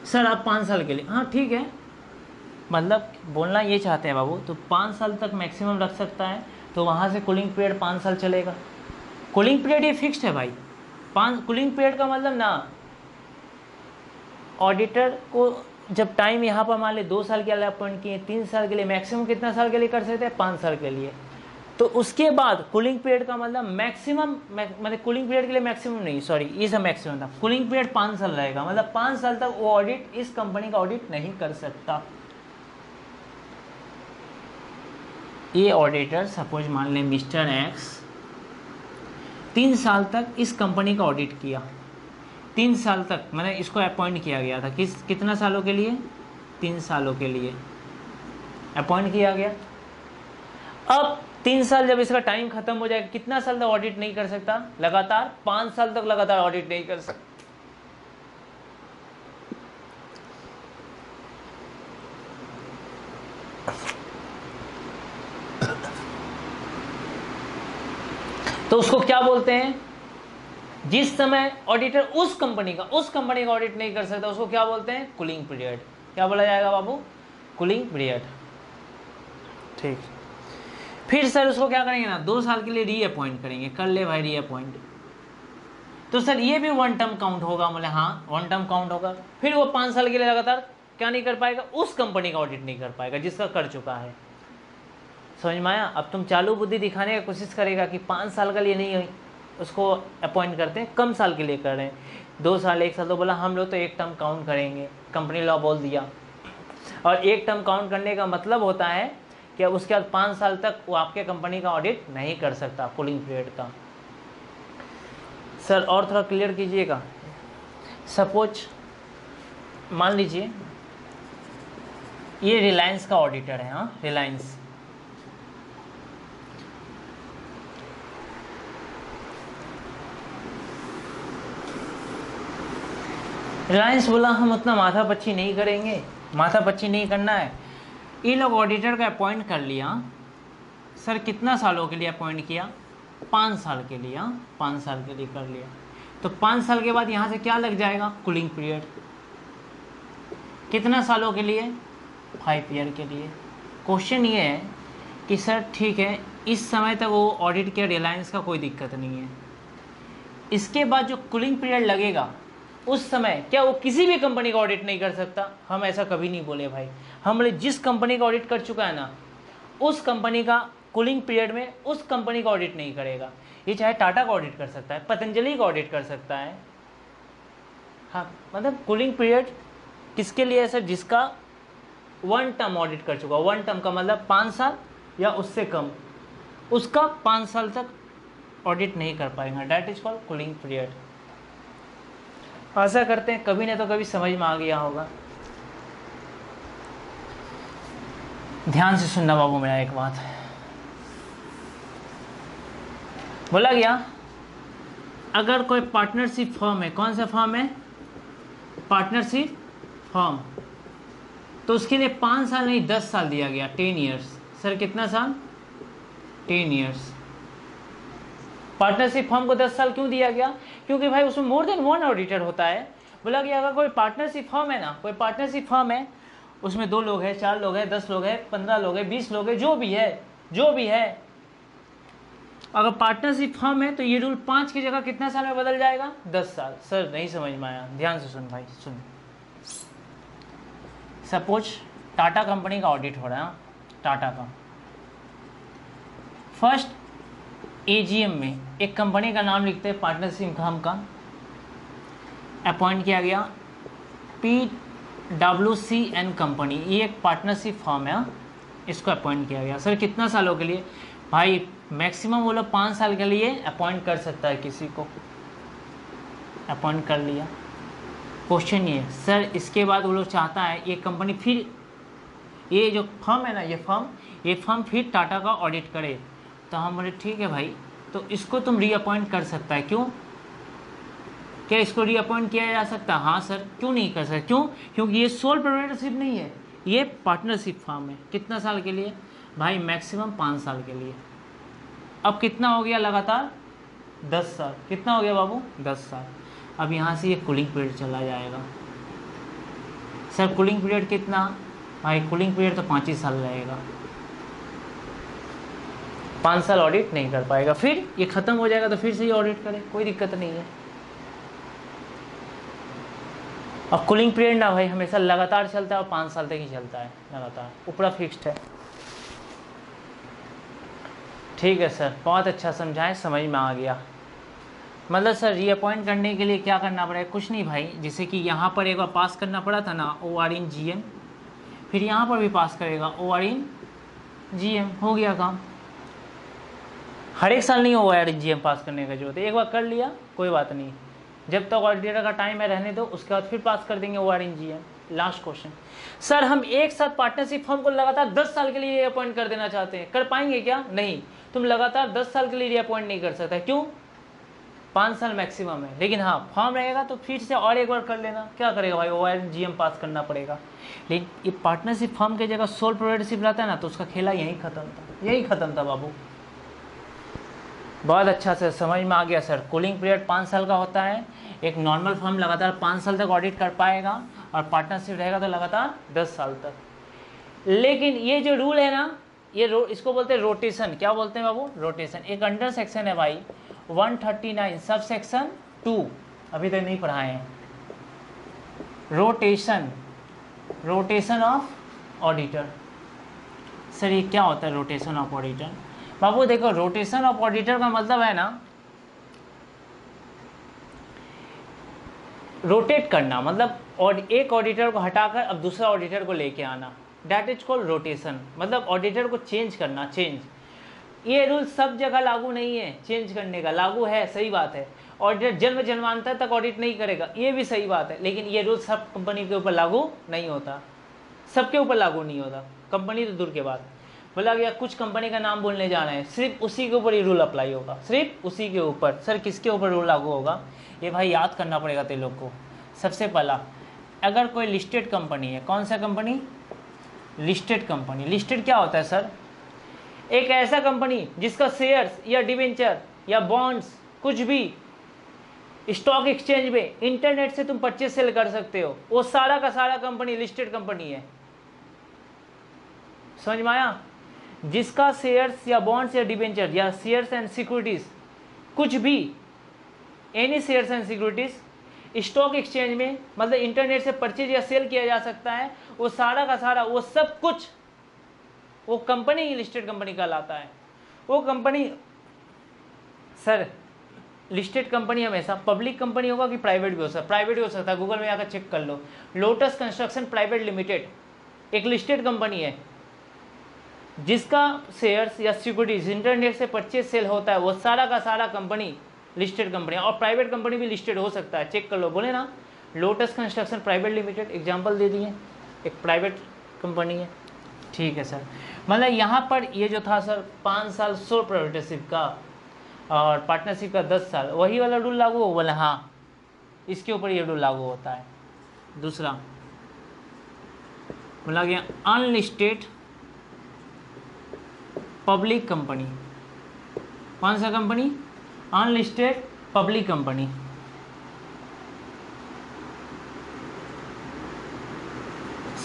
S1: सर अब 5 साल के लिए, हाँ ठीक है, मतलब बोलना ये चाहते हैं बाबू, तो 5 साल तक मैक्सिमम रख सकता है, तो वहाँ से कूलिंग पीरियड 5 साल चलेगा। कूलिंग पीरियड ये फिक्स्ड है भाई, कूलिंग पीरियड का मतलब ना, ऑडिटर को जब टाइम यहाँ पर मान ले 2 साल के लिए अपॉइंट किए, 3 साल के लिए, मैक्सिमम कितना साल के लिए कर सकते हैं, 5 साल के लिए। तो उसके बाद कूलिंग पीरियड का मतलब मैक्सिमम, मतलब कूलिंग पीरियड के लिए मैक्सिमम नहीं, सॉरी ये सब मैक्सिमम था, कूलिंग पीरियड 5 साल रहेगा, मतलब 5 साल तक वो ऑडिट, इस कंपनी का ऑडिट नहीं कर सकता। ये ऑडिटर सपोज मान लें मिस्टर एक्स 3 साल तक इस कंपनी का ऑडिट किया, 3 साल तक मैंने इसको अपॉइंट किया गया था, कितना सालों के लिए, 3 सालों के लिए अपॉइंट किया गया। अब 3 साल जब इसका टाइम खत्म हो जाएगा, कितना साल तक ऑडिट नहीं कर सकता, लगातार 5 साल तक लगातार ऑडिट नहीं कर सकता। तो उसको क्या बोलते हैं, जिस समय ऑडिटर उस कंपनी का ऑडिट नहीं कर सकता, उसको क्या बोलते हैं, कूलिंग पीरियड। क्या बोला जाएगा बाबू, कूलिंग पीरियड। ठीक, फिर सर उसको क्या करेंगे ना, 2 साल के लिए रीअपॉइंट करेंगे, कर ले भाई रीअपॉइंट। तो सर ये भी 1 टर्म काउंट होगा, बोले हाँ 1 टर्म काउंट होगा। फिर वो 5 साल के लिए लगातार क्या नहीं कर पाएगा, उस कंपनी का ऑडिट नहीं कर पाएगा जिसका कर चुका है। समझ में आया। अब तुम चालू बुद्धि दिखाने की कोशिश करेगा कि 5 साल के लिए नहीं उसको अपॉइंट करते हैं, कम साल के लिए कर रहे हैं, 2 साल 1 साल। तो बोला हम लोग तो 1 टर्म काउंट करेंगे, कंपनी लॉ बोल दिया। और 1 टर्म काउंट करने का मतलब होता है कि उसके बाद 5 साल तक वो आपके कंपनी का ऑडिट नहीं कर सकता कूलिंग पीरियड का। सर और थोड़ा क्लियर कीजिएगा। सपोज मान लीजिए ये रिलायंस का ऑडिटर है, हाँ रिलायंस बोला हम उतना माथापच्ची नहीं करेंगे, माथापच्ची नहीं करना है। ये लोग ऑडिटर का अपॉइंट कर लिया। सर कितना सालों के लिए अपॉइंट किया, 5 साल के लिए, 5 साल के लिए कर लिया। तो 5 साल के बाद यहाँ से क्या लग जाएगा, कूलिंग पीरियड। कितना सालों के लिए, 5 ईयर के लिए। क्वेश्चन ये है कि सर ठीक है इस समय तक वो ऑडिट किया रिलायंस का, कोई दिक्कत नहीं है। इसके बाद जो कूलिंग पीरियड लगेगा उस समय क्या वो किसी भी कंपनी का ऑडिट नहीं कर सकता। हम ऐसा कभी नहीं बोले भाई, हम जिस कंपनी का ऑडिट कर चुका है ना, उस कंपनी का कूलिंग पीरियड में उस कंपनी का ऑडिट नहीं करेगा। ये चाहे टाटा का ऑडिट कर सकता है, पतंजलि का ऑडिट कर सकता है। हाँ मतलब कूलिंग पीरियड किसके लिए है सर, जिसका 1 टर्म ऑडिट कर चुका। 1 टर्म का मतलब 5 साल या उससे कम, उसका 5 साल तक ऑडिट नहीं कर पाएगा, that is called cooling period. आशा करते हैं कभी ना तो कभी समझ में आ गया होगा। ध्यान से सुनना बाबू मेरा एक बात है, बोला गया अगर कोई पार्टनरशिप फर्म है, कौन सा फर्म है, पार्टनरशिप फर्म, तो उसके लिए 5 साल नहीं 10 साल दिया गया, 10 ईयर्स। सर कितना साल, 10 ईयर्स। पार्टनरशिप फर्म को 10 साल क्यों दिया गया, क्योंकि भाई उसमें मोर देन 1 ऑडिटर होता है। बोला कि अगर कोई पार्टनरशिप फर्म है ना, कोई पार्टनरशिप फर्म है, उसमें 2 लोग हैं, 4 लोग हैं, 10 लोग हैं, 15 लोग हैं, 20 लोग हैं, जो भी है, अगर पार्टनरशिप फर्म है तो ये रूल 5 की जगह कितना साल में बदल जाएगा, 10 साल। सर नहीं समझ में आया, ध्यान से सुन भाई सुन। सपोज टाटा कंपनी का ऑडिट हो रहा है, टाटा का फर्स्ट एजीएम में एक कंपनी का नाम लिखते हैं, पार्टनरशिप फर्म का अपॉइंट किया गया PwC एंड कंपनी, ये एक पार्टनरशिप फर्म है, इसको अपॉइंट किया गया। सर कितना सालों के लिए, भाई मैक्सिमम वो लोग 5 साल के लिए अपॉइंट कर सकता है, किसी को अपॉइंट कर लिया। क्वेश्चन ये सर इसके बाद वो लोग चाहता है ये कंपनी फिर, ये जो फर्म है ना, ये फर्म फिर टाटा का ऑडिट करे। तो हम बोले ठीक है भाई, तो इसको तुम रीअपॉइंट कर सकता है, क्यों, क्या इसको रीअपॉइंट किया जा सकता है। हाँ सर, क्यों नहीं कर सकते, क्यों, क्योंकि ये सोल प्रोप्राइटरशिप नहीं है, ये पार्टनरशिप फर्म है। कितना साल के लिए भाई, मैक्सिमम 5 साल के लिए। अब कितना हो गया लगातार, 10 साल। कितना हो गया बाबू, 10 साल। अब यहाँ से ये कूलिंग पीरियड चला जाएगा। सर कूलिंग पीरियड कितना, भाई कूलिंग पीरियड तो 5 ही साल रहेगा, 5 साल ऑडिट नहीं कर पाएगा, फिर ये खत्म हो जाएगा तो फिर से ये ऑडिट करे, कोई दिक्कत नहीं है। और कूलिंग पीरियड ना भाई हमेशा लगातार चलता है और 5 साल तक ही चलता है लगातार, ऊपर फिक्स्ड है। ठीक है सर, बहुत अच्छा समझाएं, समझ में आ गया। मतलब सर रीअपॉइंट करने के लिए क्या करना पड़ेगा? कुछ नहीं भाई, जैसे कि यहाँ पर एक बार पास करना पड़ा था ना OR इन GM, फिर यहाँ पर भी पास करेगा OR इन GM, हो गया काम। हर एक साल नहीं OR इन GM पास करने का जरूरत है, एक बार कर लिया कोई बात नहीं, जब तक ऑडिटर का टाइम है रहने दो, उसके बाद फिर पास कर देंगे OR in GM। Last question, sir हम एक साथ पार्टनरशिप फर्म को लगातार 10 साल के लिए रीअपॉइंट कर देना चाहते हैं, कर पाएंगे क्या? नहीं, तुम लगातार 10 साल के लिए रीअपॉइंट नहीं कर सकते। क्यों? 5 साल मैक्सिमम है, लेकिन हाँ फॉर्म रहेगा तो फिर से और एक बार कर लेना। क्या करेगा भाई, OR इन GM पास करना पड़ेगा। लेकिन ये पार्टनरशिप फर्म की जगह सोल प्रोप्राइटरशिप रहता है ना, तो उसका खेला यहीं खत्म था, यही खत्म था बाबू। बहुत अच्छा से समझ में आ गया सर। कूलिंग पीरियड 5 साल का होता है, एक नॉर्मल फर्म लगातार 5 साल तक ऑडिट कर पाएगा, और पार्टनरशिप रहेगा तो लगातार 10 साल तक। लेकिन ये जो रूल है ना, ये इसको बोलते हैं रोटेशन। क्या बोलते हैं बाबू? रोटेशन। एक अंडर सेक्शन है भाई 139 सब सेक्शन 2, अभी तक नहीं पढ़ाए हैं, rotation, rotation of auditor. Sir ये क्या होता है रोटेशन ऑफ ऑडिटर? बाबू देखो, रोटेशन ऑफ ऑडिटर का मतलब है ना रोटेट करना, मतलब और एक ऑडिटर को हटाकर अब दूसरा ऑडिटर को लेके आना, डैट इज कॉल्ड रोटेशन। मतलब ऑडिटर को चेंज करना, चेंज। ये रूल सब जगह लागू नहीं है, चेंज करने का लागू है, सही बात है। ऑडिटर जन्म जन्मांतर तक ऑडिट नहीं करेगा, ये भी सही बात है, लेकिन ये रूल सब कंपनी के ऊपर लागू नहीं होता, सबके ऊपर लागू नहीं होता, कंपनी तो दूर के बाद। बोला गया कुछ कंपनी का नाम बोलने जा रहे हैं, सिर्फ उसी के ऊपर ये रूल अप्लाई होगा, सिर्फ उसी के ऊपर। सर किसके ऊपर रूल लागू होगा? ये भाई याद करना पड़ेगा तेरे लोग को। सबसे पहला, अगर कोई लिस्टेड कंपनी है, कौन सा कंपनी? Listed company. लिस्टेड क्या होता है सर? एक ऐसा कंपनी जिसका शेयर्स या डिवेंचर या बॉन्ड्स कुछ भी स्टॉक एक्सचेंज में इंटरनेट से तुम परचेज सेल कर सकते हो, वो सारा का सारा कंपनी लिस्टेड कंपनी है। समझ में आया? जिसका शेयर्स या बॉन्ड्स या डिवेंचर या शेयर्स एंड सिक्योरिटीज कुछ भी, any shares and securities stock exchange में मतलब इंटरनेट से परचेज या सेल किया जा सकता है, वो सारा का सारा, वो सब कुछ, वो कंपनी ही लिस्टेड कंपनी कहलाता है। वो कंपनी सर, लिस्टेड कंपनी हमेशा पब्लिक कंपनी होगा कि प्राइवेट भी हो सकता है? प्राइवेट भी हो सकता है, गूगल में आकर चेक कर लो। लोटस कंस्ट्रक्शन प्राइवेट लिमिटेड एक लिस्टेड कंपनी है, जिसका शेयर्स या सिक्योरिटीज इंटरनेट से परचेज सेल होता है, वो सारा का सारा कंपनी लिस्टेड कंपनी है। और प्राइवेट कंपनी भी लिस्टेड हो सकता है, चेक कर लो। बोले ना lotus construction private limited, example दे दिए, एक प्राइवेट कंपनी है। ठीक है सर, मतलब यहाँ पर ये जो था सर 5 साल सोल प्रोप्राइटरशिप का और पार्टनरशिप का 10 साल, वही वाला रूल लागू हो? बोले हाँ, इसके ऊपर ये रूल लागू होता है। दूसरा बोला गया अनलिस्टेड पब्लिक कंपनी। कौन सा company? Unlisted public company.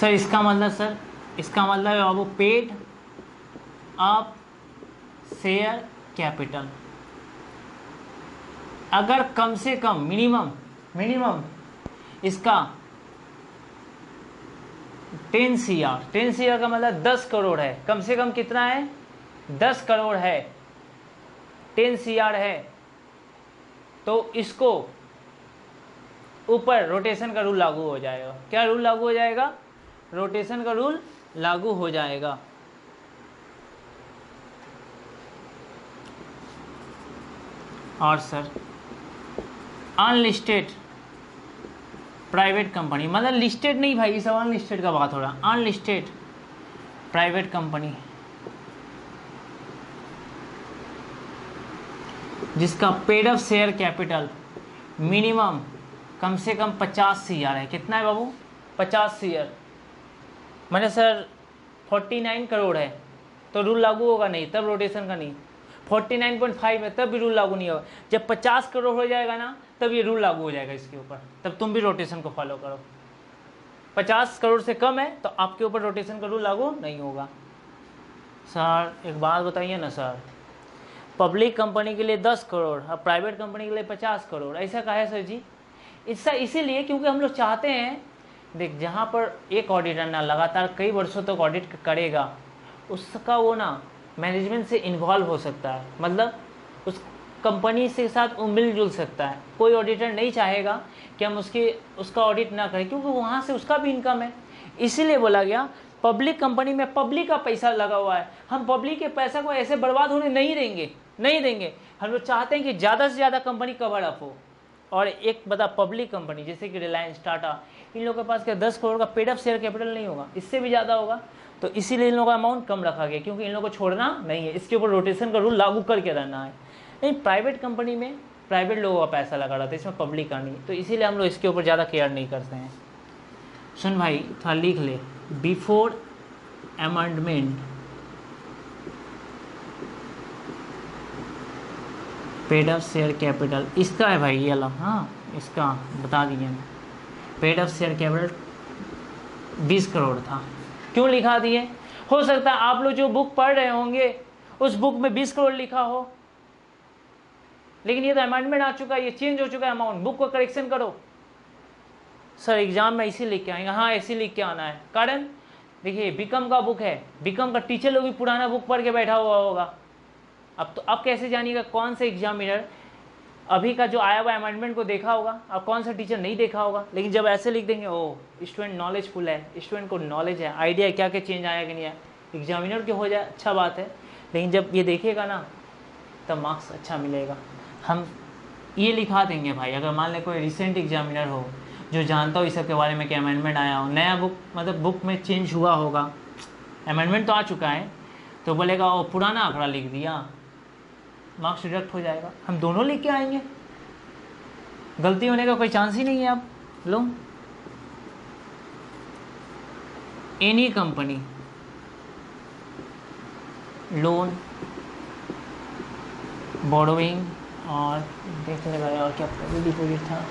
S1: Sir इसका मतलब, सर इसका मतलब है बाबू पेड अप शेयर कैपिटल। अगर कम से कम मिनिमम इसका 10 CR का मतलब 10 करोड़ है, कम से कम कितना है? 10 करोड़ है, 10 CR है, तो इसको ऊपर रोटेशन का रूल लागू हो जाएगा। क्या रूल लागू हो जाएगा? रोटेशन का रूल लागू हो जाएगा। और सर अनलिस्टेड प्राइवेट कंपनी, मतलब लिस्टेड नहीं भाई, सब अनलिस्टेड का बात हो रहा। अनलिस्टेड प्राइवेट कंपनी जिसका paid up share capital minimum कम से कम 50 CR है। कितना है बाबू? 50 CR। मैंने सर 49 करोड़ है तो रूल लागू होगा नहीं, तब रोटेशन का नहीं। 49.5 है तब भी रूल लागू नहीं होगा। जब 50 करोड़ हो जाएगा ना, तब ये रूल लागू हो जाएगा इसके ऊपर, तब तुम भी रोटेशन को फॉलो करो। 50 करोड़ से कम है तो आपके ऊपर रोटेशन का रूल लागू नहीं होगा। सर एक बात बताइए ना सर, पब्लिक कंपनी के लिए 10 करोड़ और प्राइवेट कंपनी के लिए 50 करोड़, ऐसा कहा है सर जी? इसका इसीलिए क्योंकि हम लोग चाहते हैं, देख जहाँ पर एक ऑडिटर ना लगातार कई वर्षों तक ऑडिट करेगा, उसका वो ना मैनेजमेंट से इन्वॉल्व हो सकता है, मतलब उस कंपनी से साथ वो मिलजुल सकता है। कोई ऑडिटर नहीं चाहेगा कि हम उसका ऑडिट ना करें, क्योंकि वहाँ से उसका भी इनकम है। इसीलिए बोला गया पब्लिक कंपनी में पब्लिक का पैसा लगा हुआ है, हम पब्लिक के पैसा को ऐसे बर्बाद होने नहीं देंगे। हम लोग चाहते हैं कि ज़्यादा से ज़्यादा कंपनी कवर अप हो। और एक बता पब्लिक कंपनी जैसे कि रिलायंस, टाटा, इन लोगों के पास क्या 10 करोड़ का पेड अप शेयर कैपिटल नहीं होगा, इससे भी ज़्यादा होगा। तो इसीलिए इन लोगों का अमाउंट कम रखा गया, क्योंकि इन लोगों को छोड़ना नहीं है, इसके ऊपर रोटेशन का रूल लागू करके रहना है। नहीं, प्राइवेट कंपनी में प्राइवेट लोगों का पैसा लगा रहा था, इसमें पब्लिक का नहीं, तो इसीलिए हम लोग इसके ऊपर ज़्यादा केयर नहीं करते हैं। सुन भाई थोड़ा लिख ले, before amendment paid up share capital, इसका है भाई ये वाला, हाँ इसका बता दिए। Paid up share capital 20 crore था। क्यों लिखा दिए? हो सकता है आप लोग जो बुक पढ़ रहे होंगे उस बुक में 20 करोड़ लिखा हो, लेकिन ये तो अमेंडमेंट आ चुका है, ये चेंज हो चुका है अमाउंट, बुक को करेक्शन करो। सर एग्जाम में इसी लिख के आएंगे, हाँ ऐसे लिख के आना है। कारण देखिए बीकॉम का बुक है, बीकॉम का टीचर लोग भी पुराना बुक पढ़ के बैठा हुआ होगा। अब तो अब कैसे जानिएगा कौन सा एग्जामिनर अभी का जो आया हुआ अमेंडमेंट को देखा होगा, अब कौन सा टीचर नहीं देखा होगा। लेकिन जब ऐसे लिख देंगे ओ स्टूडेंट नॉलेजफुल है, स्टूडेंट को नॉलेज है, आइडिया क्या क्या चेंज आया कि नहीं आया, एग्जामिनर के हो जाए अच्छा बात है, लेकिन जब ये देखेगा ना तब मार्क्स अच्छा मिलेगा। हम ये लिखा देंगे भाई, अगर मान ले कोई रिसेंट एग्जामिनर हो जो जानता हो इस सब के बारे में कि अमेंडमेंट आया हो, नया बुक मतलब बुक में चेंज हुआ होगा, अमेंडमेंट तो आ चुका है, तो बोलेगा वो पुराना आंकड़ा लिख दिया, मार्क्स डिडक्ट हो जाएगा। हम दोनों लिख के आएंगे, गलती होने का कोई चांस ही नहीं है। आप लो, एनी कंपनी लोन बोरोइंग, और देख ले भाई और क्या डिपॉजिट था,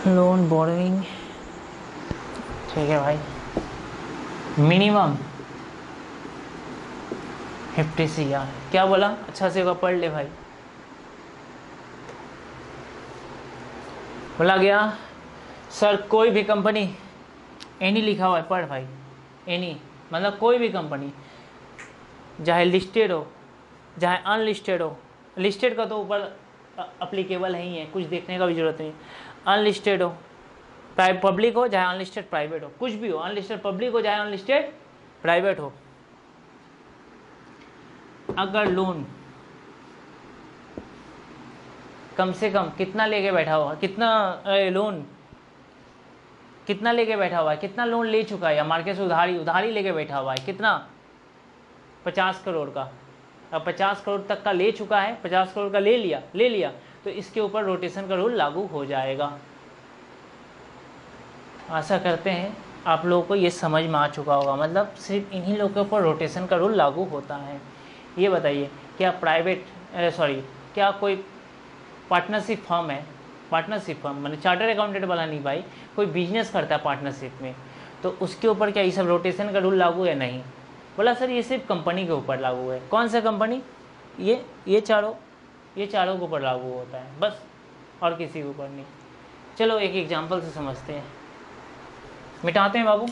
S1: लोन बोरोइंग, ठीक है भाई, मिनिमम 50 CR। क्या बोला? अच्छा से पढ़ ले भाई। बोला गया सर कोई भी कंपनी, एनी लिखा हुआ है, पढ़ भाई, एनी मतलब कोई भी कंपनी, चाहे लिस्टेड हो चाहे अनलिस्टेड हो, लिस्टेड का तो ऊपर अप्लीकेबल नहीं है, कुछ देखने का भी जरूरत नहीं, अनलिस्टेड हो पब्लिक हो चाहे अनलिस्टेड प्राइवेट हो, कुछ भी हो, अनलिस्टेड पब्लिक हो चाहे अनलिस्टेड प्राइवेट हो, अगर लोन कम से कम कितना लेके बैठा हुआ, कितना लोन कितना लेके बैठा हुआ है, कितना लोन ले चुका है, या मार्केट से उधारी लेके बैठा हुआ है, कितना 50 करोड़ का, अब 50 करोड़ तक का ले चुका है, 50 करोड़ का ले लिया तो इसके ऊपर रोटेशन का रूल लागू हो जाएगा। आशा करते हैं आप लोगों को ये समझ में आ चुका होगा, मतलब सिर्फ इन्हीं लोगों के ऊपर रोटेशन का रूल लागू होता है। ये बताइए क्या क्या कोई पार्टनरशिप फर्म है, पार्टनरशिप फर्म मैंने चार्टर अकाउंटेंट वाला नहीं भाई, कोई बिजनेस करता है पार्टनरशिप में, तो उसके ऊपर क्या ये सब रोटेशन का रूल लागू है? नहीं। बोला सर ये सिर्फ कंपनी के ऊपर लागू है। कौन सा कंपनी? ये चारों के ऊपर लागू होता है बस, और किसी के ऊपर नहीं। चलो एक एग्जाम्पल से समझते हैं, मिटाते हैं बाबू।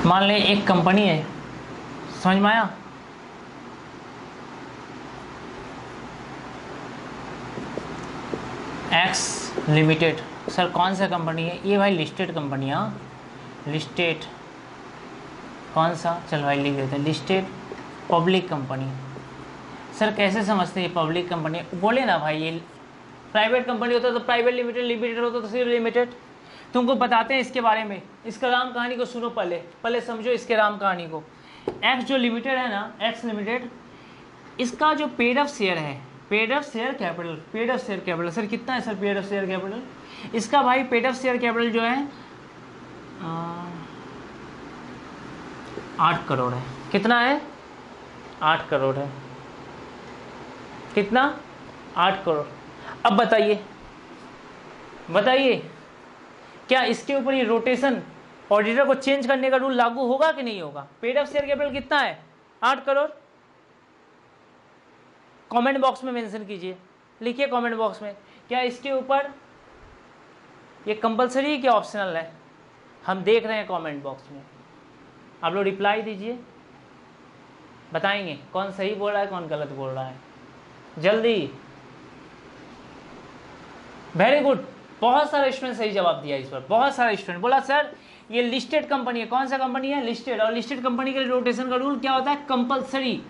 S1: मान ले एक कंपनी है, समझ में आया? X limited. सर कौन सा कंपनी है? ये भाई लिस्टेड कंपनी, हाँ लिस्टेड। कौन सा? चल भाई लिख देते हैं, लिस्टेड पब्लिक कंपनी। सर कैसे समझते हैं पब्लिक कंपनी? बोले ना भाई ये प्राइवेट कंपनी होता तो प्राइवेट लिमिटेड, लिमिटेड होता तो सिर्फ लिमिटेड। तुमको बताते हैं इसके बारे में, इसका राम कहानी को सुनो, पहले समझो इसके राम कहानी को। एक्स जो लिमिटेड है ना, एक्स लिमिटेड, इसका जो पेड अप शेयर है, paid up share capital, sir कितना है sir paid up share capital? इसका भाई पेड अप शेयर कैपिटल जो है 8 करोड़ है। कितना है? 8 करोड़ है। कितना? 8 करोड़। अब बताइए क्या इसके ऊपर ये रोटेशन ऑडिटर को चेंज करने का रूल लागू होगा कि नहीं होगा? पेड अप शेयर कैपिटल कितना है? 8 करोड़। कमेंट बॉक्स में मेंशन कीजिए, लिखिए कमेंट बॉक्स में, क्या इसके ऊपर ये कंपलसरी है क्या ऑप्शनल है? हम देख रहे हैं कमेंट बॉक्स में, आप लोग रिप्लाई दीजिए, बताएंगे कौन सही बोल रहा है कौन गलत बोल रहा है, जल्दी। वेरी गुड, बहुत सारे स्टूडेंट सही जवाब दिया इस पर, बहुत सारे स्टूडेंट बोला सर ये लिस्टेड कंपनी है। कौन सा कंपनी है? लिस्टेड। और लिस्टेड कंपनी के लिए रोटेशन का रूल क्या होता है? कंपलसरी।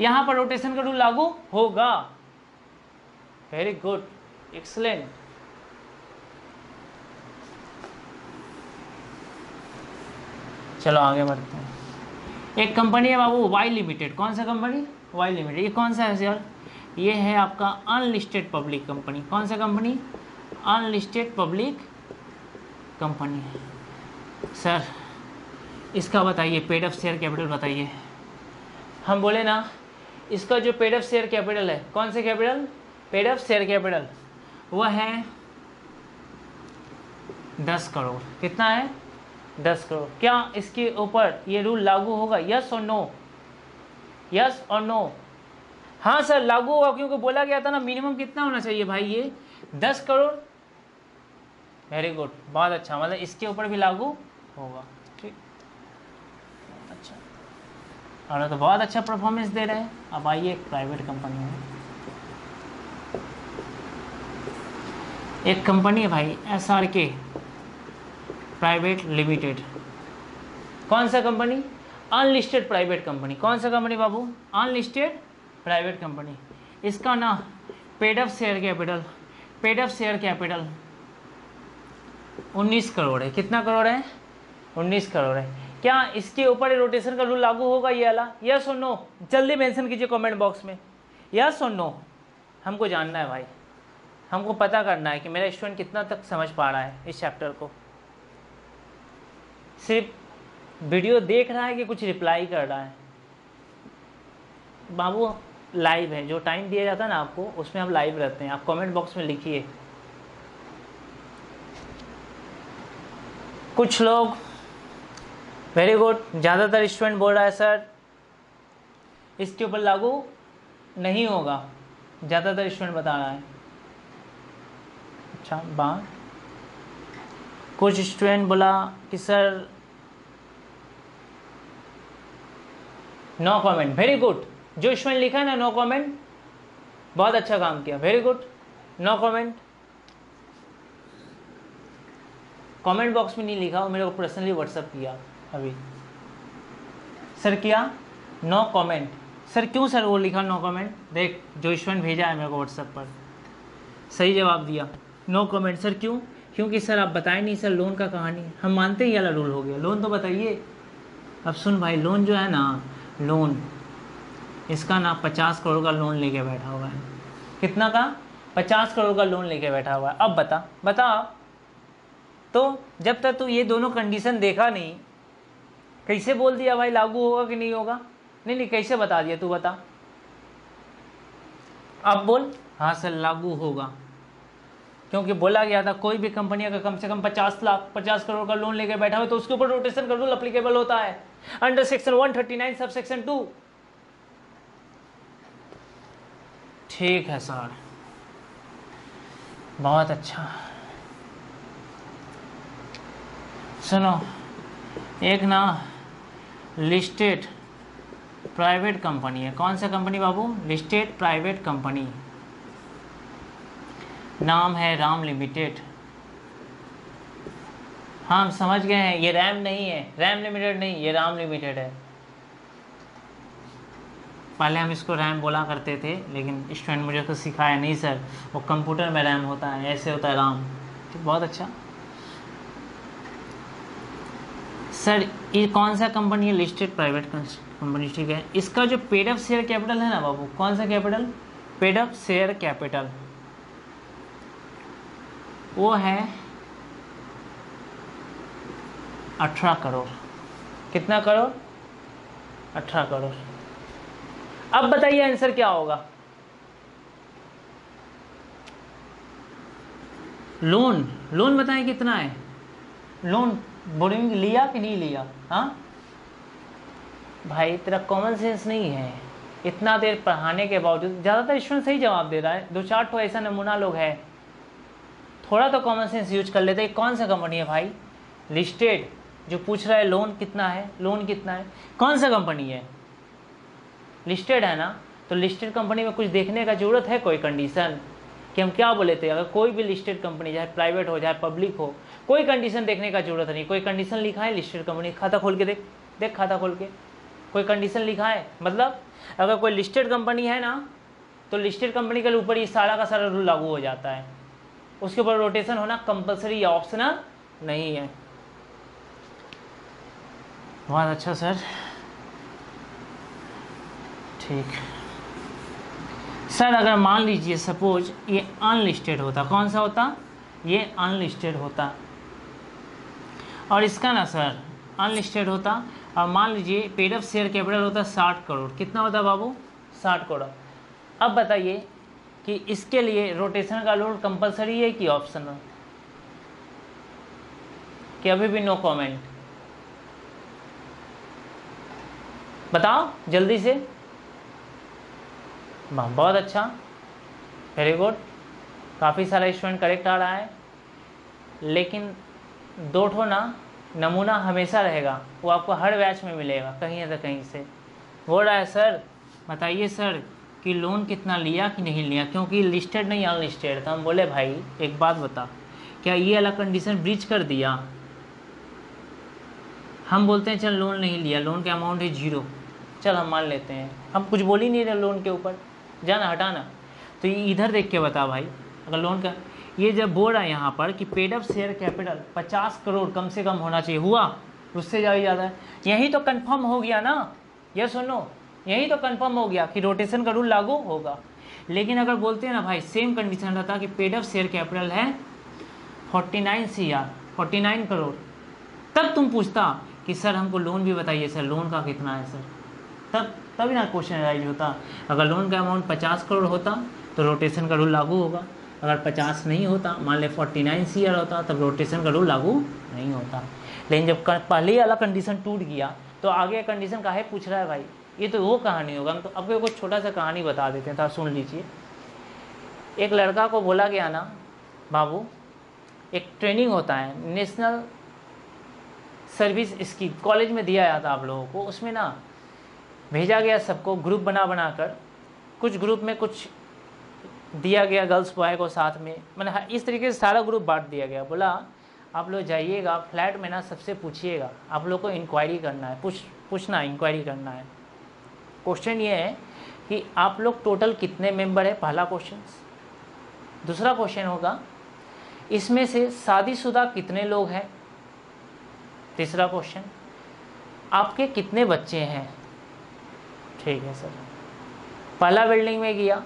S1: यहां पर रोटेशन का रूल लागू होगा। Very good, excellent. चलो आगे बढ़ते हैं। एक कंपनी है बाबू वाई लिमिटेड। कौन सा कंपनी? Y limited. ये कौन सा है सर? ये है आपका अनलिस्टेड पब्लिक कंपनी। कौन सा कंपनी? अनलिस्टेड पब्लिक कंपनी है। सर इसका बताइए पेड अप शेयर कैपिटल बताइए। हम बोले ना इसका जो पेड अप शेयर कैपिटल है, कौन से capital? Paid up share capital, वह है 10 करोड़। कितना है? 10 करोड़। क्या इसके ऊपर ये रूल लागू होगा? यस और नो? यस और नो? हाँ सर लागू होगा, क्योंकि बोला गया था ना मिनिमम कितना होना चाहिए भाई, ये 10 करोड़। वेरी गुड, बहुत अच्छा, मतलब इसके ऊपर भी लागू होगा। ठीक, अच्छा, और तो बहुत अच्छा परफॉर्मेंस दे रहे हैं। अब आइए एक प्राइवेट कंपनी है, एक कंपनी है भाई SRK प्राइवेट लिमिटेड। कौन सा कंपनी? Unlisted private company. कौन सा कंपनी बाबू? Unlisted private company. इसका ना paid up share capital, paid up share capital 19 crore है। कितना करोड़ है? 19 करोड़ है। क्या इसके ऊपर रोटेशन का रूल लागू होगा ये वाला? यस और नो? जल्दी मेंशन कीजिए कमेंट बॉक्स में, यस और नो। हमको जानना है भाई, हमको पता करना है कि मेरा स्टूडेंट कितना तक समझ पा रहा है इस चैप्टर को। सिर्फ वीडियो देख रहा है कि कुछ रिप्लाई कर रहा है? बाबू लाइव है, जो टाइम दिया जाता है ना आपको उसमें आप लाइव रहते हैं। आप कमेंट बॉक्स में लिखिए। कुछ लोग, वेरी गुड, ज़्यादातर स्टूडेंट बोल रहा है सर इसके ऊपर लागू नहीं होगा, ज़्यादातर स्टूडेंट बता रहा है। अच्छा बात, कुछ स्टूडेंट बोला कि sir no comment. Very good, जो स्टूडेंट लिखा है ना नो कमेंट, बहुत अच्छा काम किया, very good, no comment. Comment box में नहीं लिखा, वो मेरे को पर्सनली व्हाट्सअप किया अभी, सर किया नो कमेंट। सर क्यों सर वो लिखा नो कमेंट? देख जो स्टूडेंट भेजा है मेरे को व्हाट्सएप पर, सही जवाब दिया नो कमेंट। सर क्यों? क्योंकि सर आप बताए नहीं सर लोन का कहानी। हम मानते ही वाला रूल हो गया, लोन तो बताइए। अब सुन भाई, लोन जो है ना, लोन इसका ना 50 करोड़ का लोन लेके बैठा हुआ है। कितना का? 50 करोड़ का लोन लेके बैठा हुआ है। अब बता तो जब तक तू ये दोनों कंडीशन देखा नहीं, कैसे बोल दिया भाई लागू होगा कि नहीं होगा? नहीं कैसे बता दिया तू बता। अब बोल हाँ सर लागू होगा, क्योंकि बोला गया था कोई भी कंपनी अगर कम से कम 50 करोड़ का लोन लेके बैठा हो तो उसके ऊपर रोटेशन का रूल अप्लीकेबल होता है अंडर सेक्शन 139 सब सेक्शन 2। ठीक है सर, बहुत अच्छा। सुनो, एक ना लिस्टेड प्राइवेट कंपनी है। कौन सा कंपनी बाबू? लिस्टेड प्राइवेट कंपनी, नाम है राम लिमिटेड। हाँ हम समझ गए हैं, ये रैम नहीं है, रैम लिमिटेड नहीं, ये राम लिमिटेड है। पहले हम इसको रैम बोला करते थे, लेकिन स्टूडेंट मुझे तो सिखाया नहीं सर वो कंप्यूटर में रैम होता है, ऐसे होता है राम। ठीक, बहुत अच्छा सर। ये कौन सा कंपनी है? लिस्टेड प्राइवेट कंपनी, ठीक है। इसका जो पेड अप शेयर कैपिटल है ना बाबू, कौन सा capital? Paid up share capital, वो है 18 करोड़। कितना करोड़? 18 करोड़। अब बताइए आंसर क्या होगा? लोन लोन बताएं कितना है, लोन बोरिंग लिया कि नहीं लिया? हाँ भाई तेरा कॉमन सेंस नहीं है, इतना देर पढ़ाने के बावजूद ज़्यादातर स्टूडेंट सही जवाब दे रहा है, 2-4 तो ऐसा नमूना लोग है, थोड़ा तो कॉमन सेंस यूज कर लेते। कौन सा कंपनी है भाई लिस्टेड, जो पूछ रहा है लोन कितना है, लोन कितना है, कौन सा कंपनी है? लिस्टेड है ना, तो लिस्टेड कंपनी में कुछ देखने का जरूरत है कोई कंडीशन कि हम क्या बोले थे? अगर कोई भी लिस्टेड कंपनी चाहे प्राइवेट हो चाहे पब्लिक हो, कोई कंडीशन देखने का जरूरत नहीं। कोई कंडीशन लिखा है लिस्टेड कंपनी? खाता खोल के देख, देख खाता खोल के, कोई कंडीशन लिखा है? मतलब अगर कोई लिस्टेड कंपनी है ना, तो लिस्टेड कंपनी के ऊपर ये सारा का सारा रूल लागू हो जाता है, उसके ऊपर रोटेशन होना कंपलसरी या ऑप्शनल नहीं है। बहुत अच्छा सर, ठीक सर। अगर मान लीजिए सपोज ये अनलिस्टेड होता, कौन सा होता? ये अनलिस्टेड होता, और इसका ना सर अनलिस्टेड होता, और मान लीजिए पेड अप शेयर कैपिटल होता 60 करोड़। कितना होता बाबू? 60 करोड़। अब बताइए कि इसके लिए रोटेशन का रूल कंपलसरी है कि ऑप्शनल? कि अभी भी नो कमेंट? बताओ जल्दी से। बहुत अच्छा, वेरी गुड, काफ़ी सारा स्टूडेंट करेक्ट आ रहा है, लेकिन 2 ठो ना नमूना हमेशा रहेगा, वो आपको हर बैच में मिलेगा कहीं ना कहीं से। हो रहा है सर, बताइए सर कि लोन कितना लिया कि नहीं लिया, क्योंकि लिस्टेड नहीं अनलिस्टेड था। हम बोले भाई एक बात बता, क्या ये अलग कंडीशन ब्रीच कर दिया? हम बोलते हैं चल लोन नहीं लिया, लोन का अमाउंट है 0, चल हम मान लेते हैं, हम कुछ बोल ही नहीं रहे लोन के ऊपर, जाना हटाना। तो ये इधर देख के बता भाई, अगर लोन का ये जब बोल रहा है यहाँ पर कि paid up share capital 50 crore कम से कम होना चाहिए, हुआ? उससे ज़्यादा है, यही तो कंफर्म हो गया ना, ये सुनो, यही तो कंफर्म हो गया कि रोटेशन का रूल लागू होगा। लेकिन अगर बोलते हैं ना भाई सेम कंडीशन रहता कि पेड अप शेयर कैपिटल है 49 करोड़, तब तुम पूछता कि सर हमको लोन भी बताइए सर, लोन का कितना है सर, तभी ना क्वेश्चन राइज होता। अगर लोन का अमाउंट 50 करोड़ होता तो रोटेशन का रूल लागू होगा, अगर 50 नहीं होता, मान ले 49 CR होता, तब रोटेशन का रूल लागू नहीं होता। लेकिन जब पहले ही वाला कंडीशन टूट गया तो आगे कंडीशन काहे पूछ रहा है भाई? ये तो वो कहानी होगा। हम तो आपको कुछ छोटा सा कहानी बता देते हैं, था सुन लीजिए। एक लड़का को बोला गया ना बाबू, एक ट्रेनिंग होता है नेशनल सर्विस स्कीम, कॉलेज में दिया जाता आप लोगों को, उसमें ना भेजा गया सबको ग्रुप बना कर, कुछ ग्रुप में कुछ दिया गया गर्ल्स बॉय को साथ में, मतलब इस तरीके से सारा ग्रुप बांट दिया गया। बोला आप लोग जाइएगा फ्लैट में ना, सबसे पूछिएगा, आप लोग को इंक्वायरी करना है, पूछना इंक्वायरी करना है। क्वेश्चन ये है कि आप लोग टोटल कितने मेंबर है, पहला क्वेश्चन। दूसरा क्वेश्चन होगा इसमें से शादीशुदा कितने लोग हैं। तीसरा क्वेश्चन आपके कितने बच्चे हैं। ठीक है सर। पहला बिल्डिंग में गया,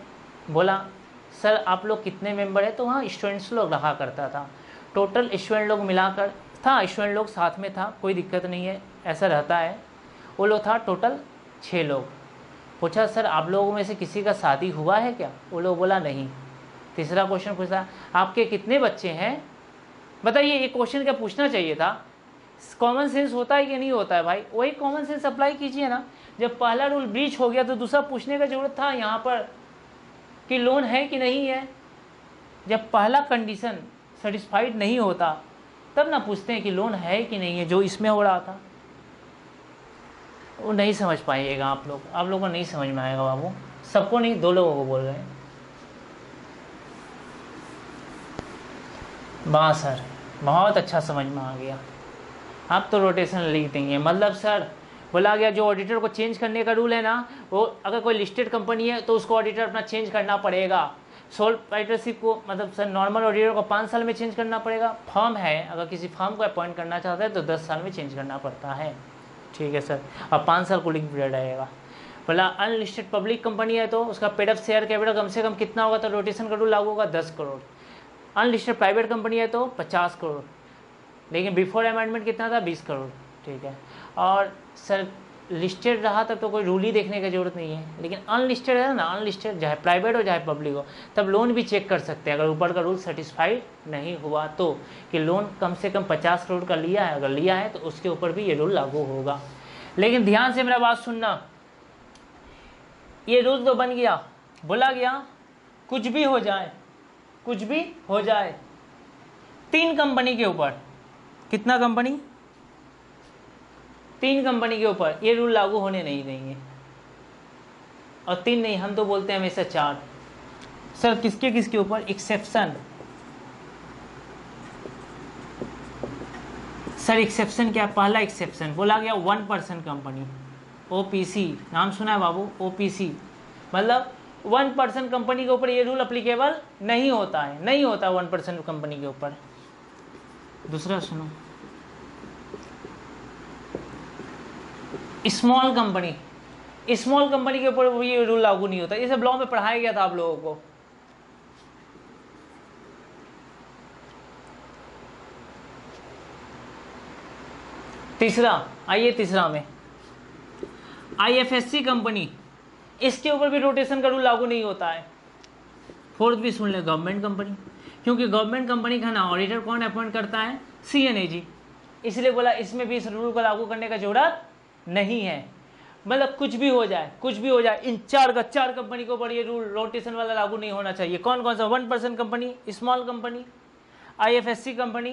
S1: बोला सर आप लोग कितने मेंबर है, तो वहाँ स्टूडेंट्स लोग रहा करता था, टोटल स्टूडेंट लोग मिलाकर था, स्टूडेंट लोग साथ में था, कोई दिक्कत नहीं है, ऐसा रहता है। वो लोग था टोटल 6 लोग। पूछा सर आप लोगों में से किसी का शादी हुआ है क्या? वो लोग बोला नहीं। तीसरा क्वेश्चन पूछा आपके कितने बच्चे हैं। बताइए ये क्वेश्चन क्या पूछना चाहिए था? कॉमन सेंस होता है कि नहीं होता है भाई? वही कॉमन सेंस अप्लाई कीजिए ना। जब पहला रूल ब्रीच हो गया तो दूसरा पूछने का जरूरत था यहाँ पर कि लोन है कि नहीं है। जब पहला कंडीशन सेटिस्फाइड नहीं होता तब ना पूछते हैं कि लोन है कि नहीं है, जो इसमें हो रहा था। वो नहीं समझ पाइएगा आप लोगों को नहीं समझ में आएगा बाबू, सबको नहीं, 2 लोगों को बोल रहे हैं। वाह सर बहुत अच्छा समझ में आ गया। आप तो रोटेशन लिख देंगे, मतलब सर बोला गया जो ऑडिटर को चेंज करने का रूल है ना, वो अगर कोई लिस्टेड कंपनी है तो उसको ऑडिटर अपना चेंज करना पड़ेगा। सोल प्रोप्राइटरशिप को मतलब सर नॉर्मल ऑडिटर को 5 साल में चेंज करना पड़ेगा। फर्म है, अगर किसी फर्म को अपॉइंट करना चाहता है तो 10 साल में चेंज करना पड़ता है। ठीक है सर, और 5 साल कूलिंग पीरियड रहेगा। बोला अनलिस्टेड पब्लिक कंपनी है तो उसका पेड अप शेयर कैपिटल कम से कम कितना होगा, तो रोटेशन का रूल लागू होगा 10 करोड़। अनलिस्टेड प्राइवेट कंपनी है तो 50 करोड़, लेकिन बिफोर अमेंडमेंट कितना था, 20 करोड़। ठीक है। और सर लिस्टेड रहा तब तो कोई रूल ही देखने की जरूरत नहीं है, लेकिन अनलिस्टेड है ना, अनलिस्टेड चाहे प्राइवेट हो चाहे पब्लिक हो, तब लोन भी चेक कर सकते हैं अगर ऊपर का रूल सेटिस्फाइड नहीं हुआ तो, कि लोन कम से कम 50 करोड़ का लिया है, अगर लिया है तो उसके ऊपर भी ये रूल लागू होगा। लेकिन ध्यान से मेरा बात सुनना, ये रूल तो बन गया, बोला गया कुछ भी हो जाए, कुछ भी हो जाए 3 कंपनी के ऊपर, कितना कंपनी, 3 कंपनी के ऊपर ये रूल लागू होने नहीं देंगे। और 3 नहीं, हम तो बोलते हैं हमेशा 4। सर किसके किसके ऊपर एक्सेप्शन, सर एक्सेप्शन क्या, पहला एक्सेप्शन बोला गया 1% कंपनी, ओपीसी नाम सुना है बाबू, ओपीसी मतलब 1% कंपनी के ऊपर ये रूल अप्लीकेबल नहीं होता है, नहीं होता 1% कंपनी के ऊपर। दूसरा सुनो, स्मॉल कंपनी, स्मॉल कंपनी के ऊपर ये रूल लागू नहीं होता, ये सब लॉ में पढ़ाया गया था आप लोगों को। तीसरा, आइए तीसरा में आईएफएससी कंपनी, इसके ऊपर भी रोटेशन का रूल लागू नहीं होता है। फोर्थ भी सुन ले, गवर्नमेंट कंपनी, क्योंकि गवर्नमेंट कंपनी का ना ऑडिटर कौन अपॉइंट करता है, सीएनएजी, इसलिए बोला इसमें भी इस रूल को लागू करने का जरूरत नहीं है। मतलब कुछ भी हो जाए, कुछ भी हो जाए, इन 4 कंपनी के ऊपर ये रूल रोटेशन वाला लागू नहीं होना चाहिए। कौन कौन सा, 1% company, small company, IFSC company,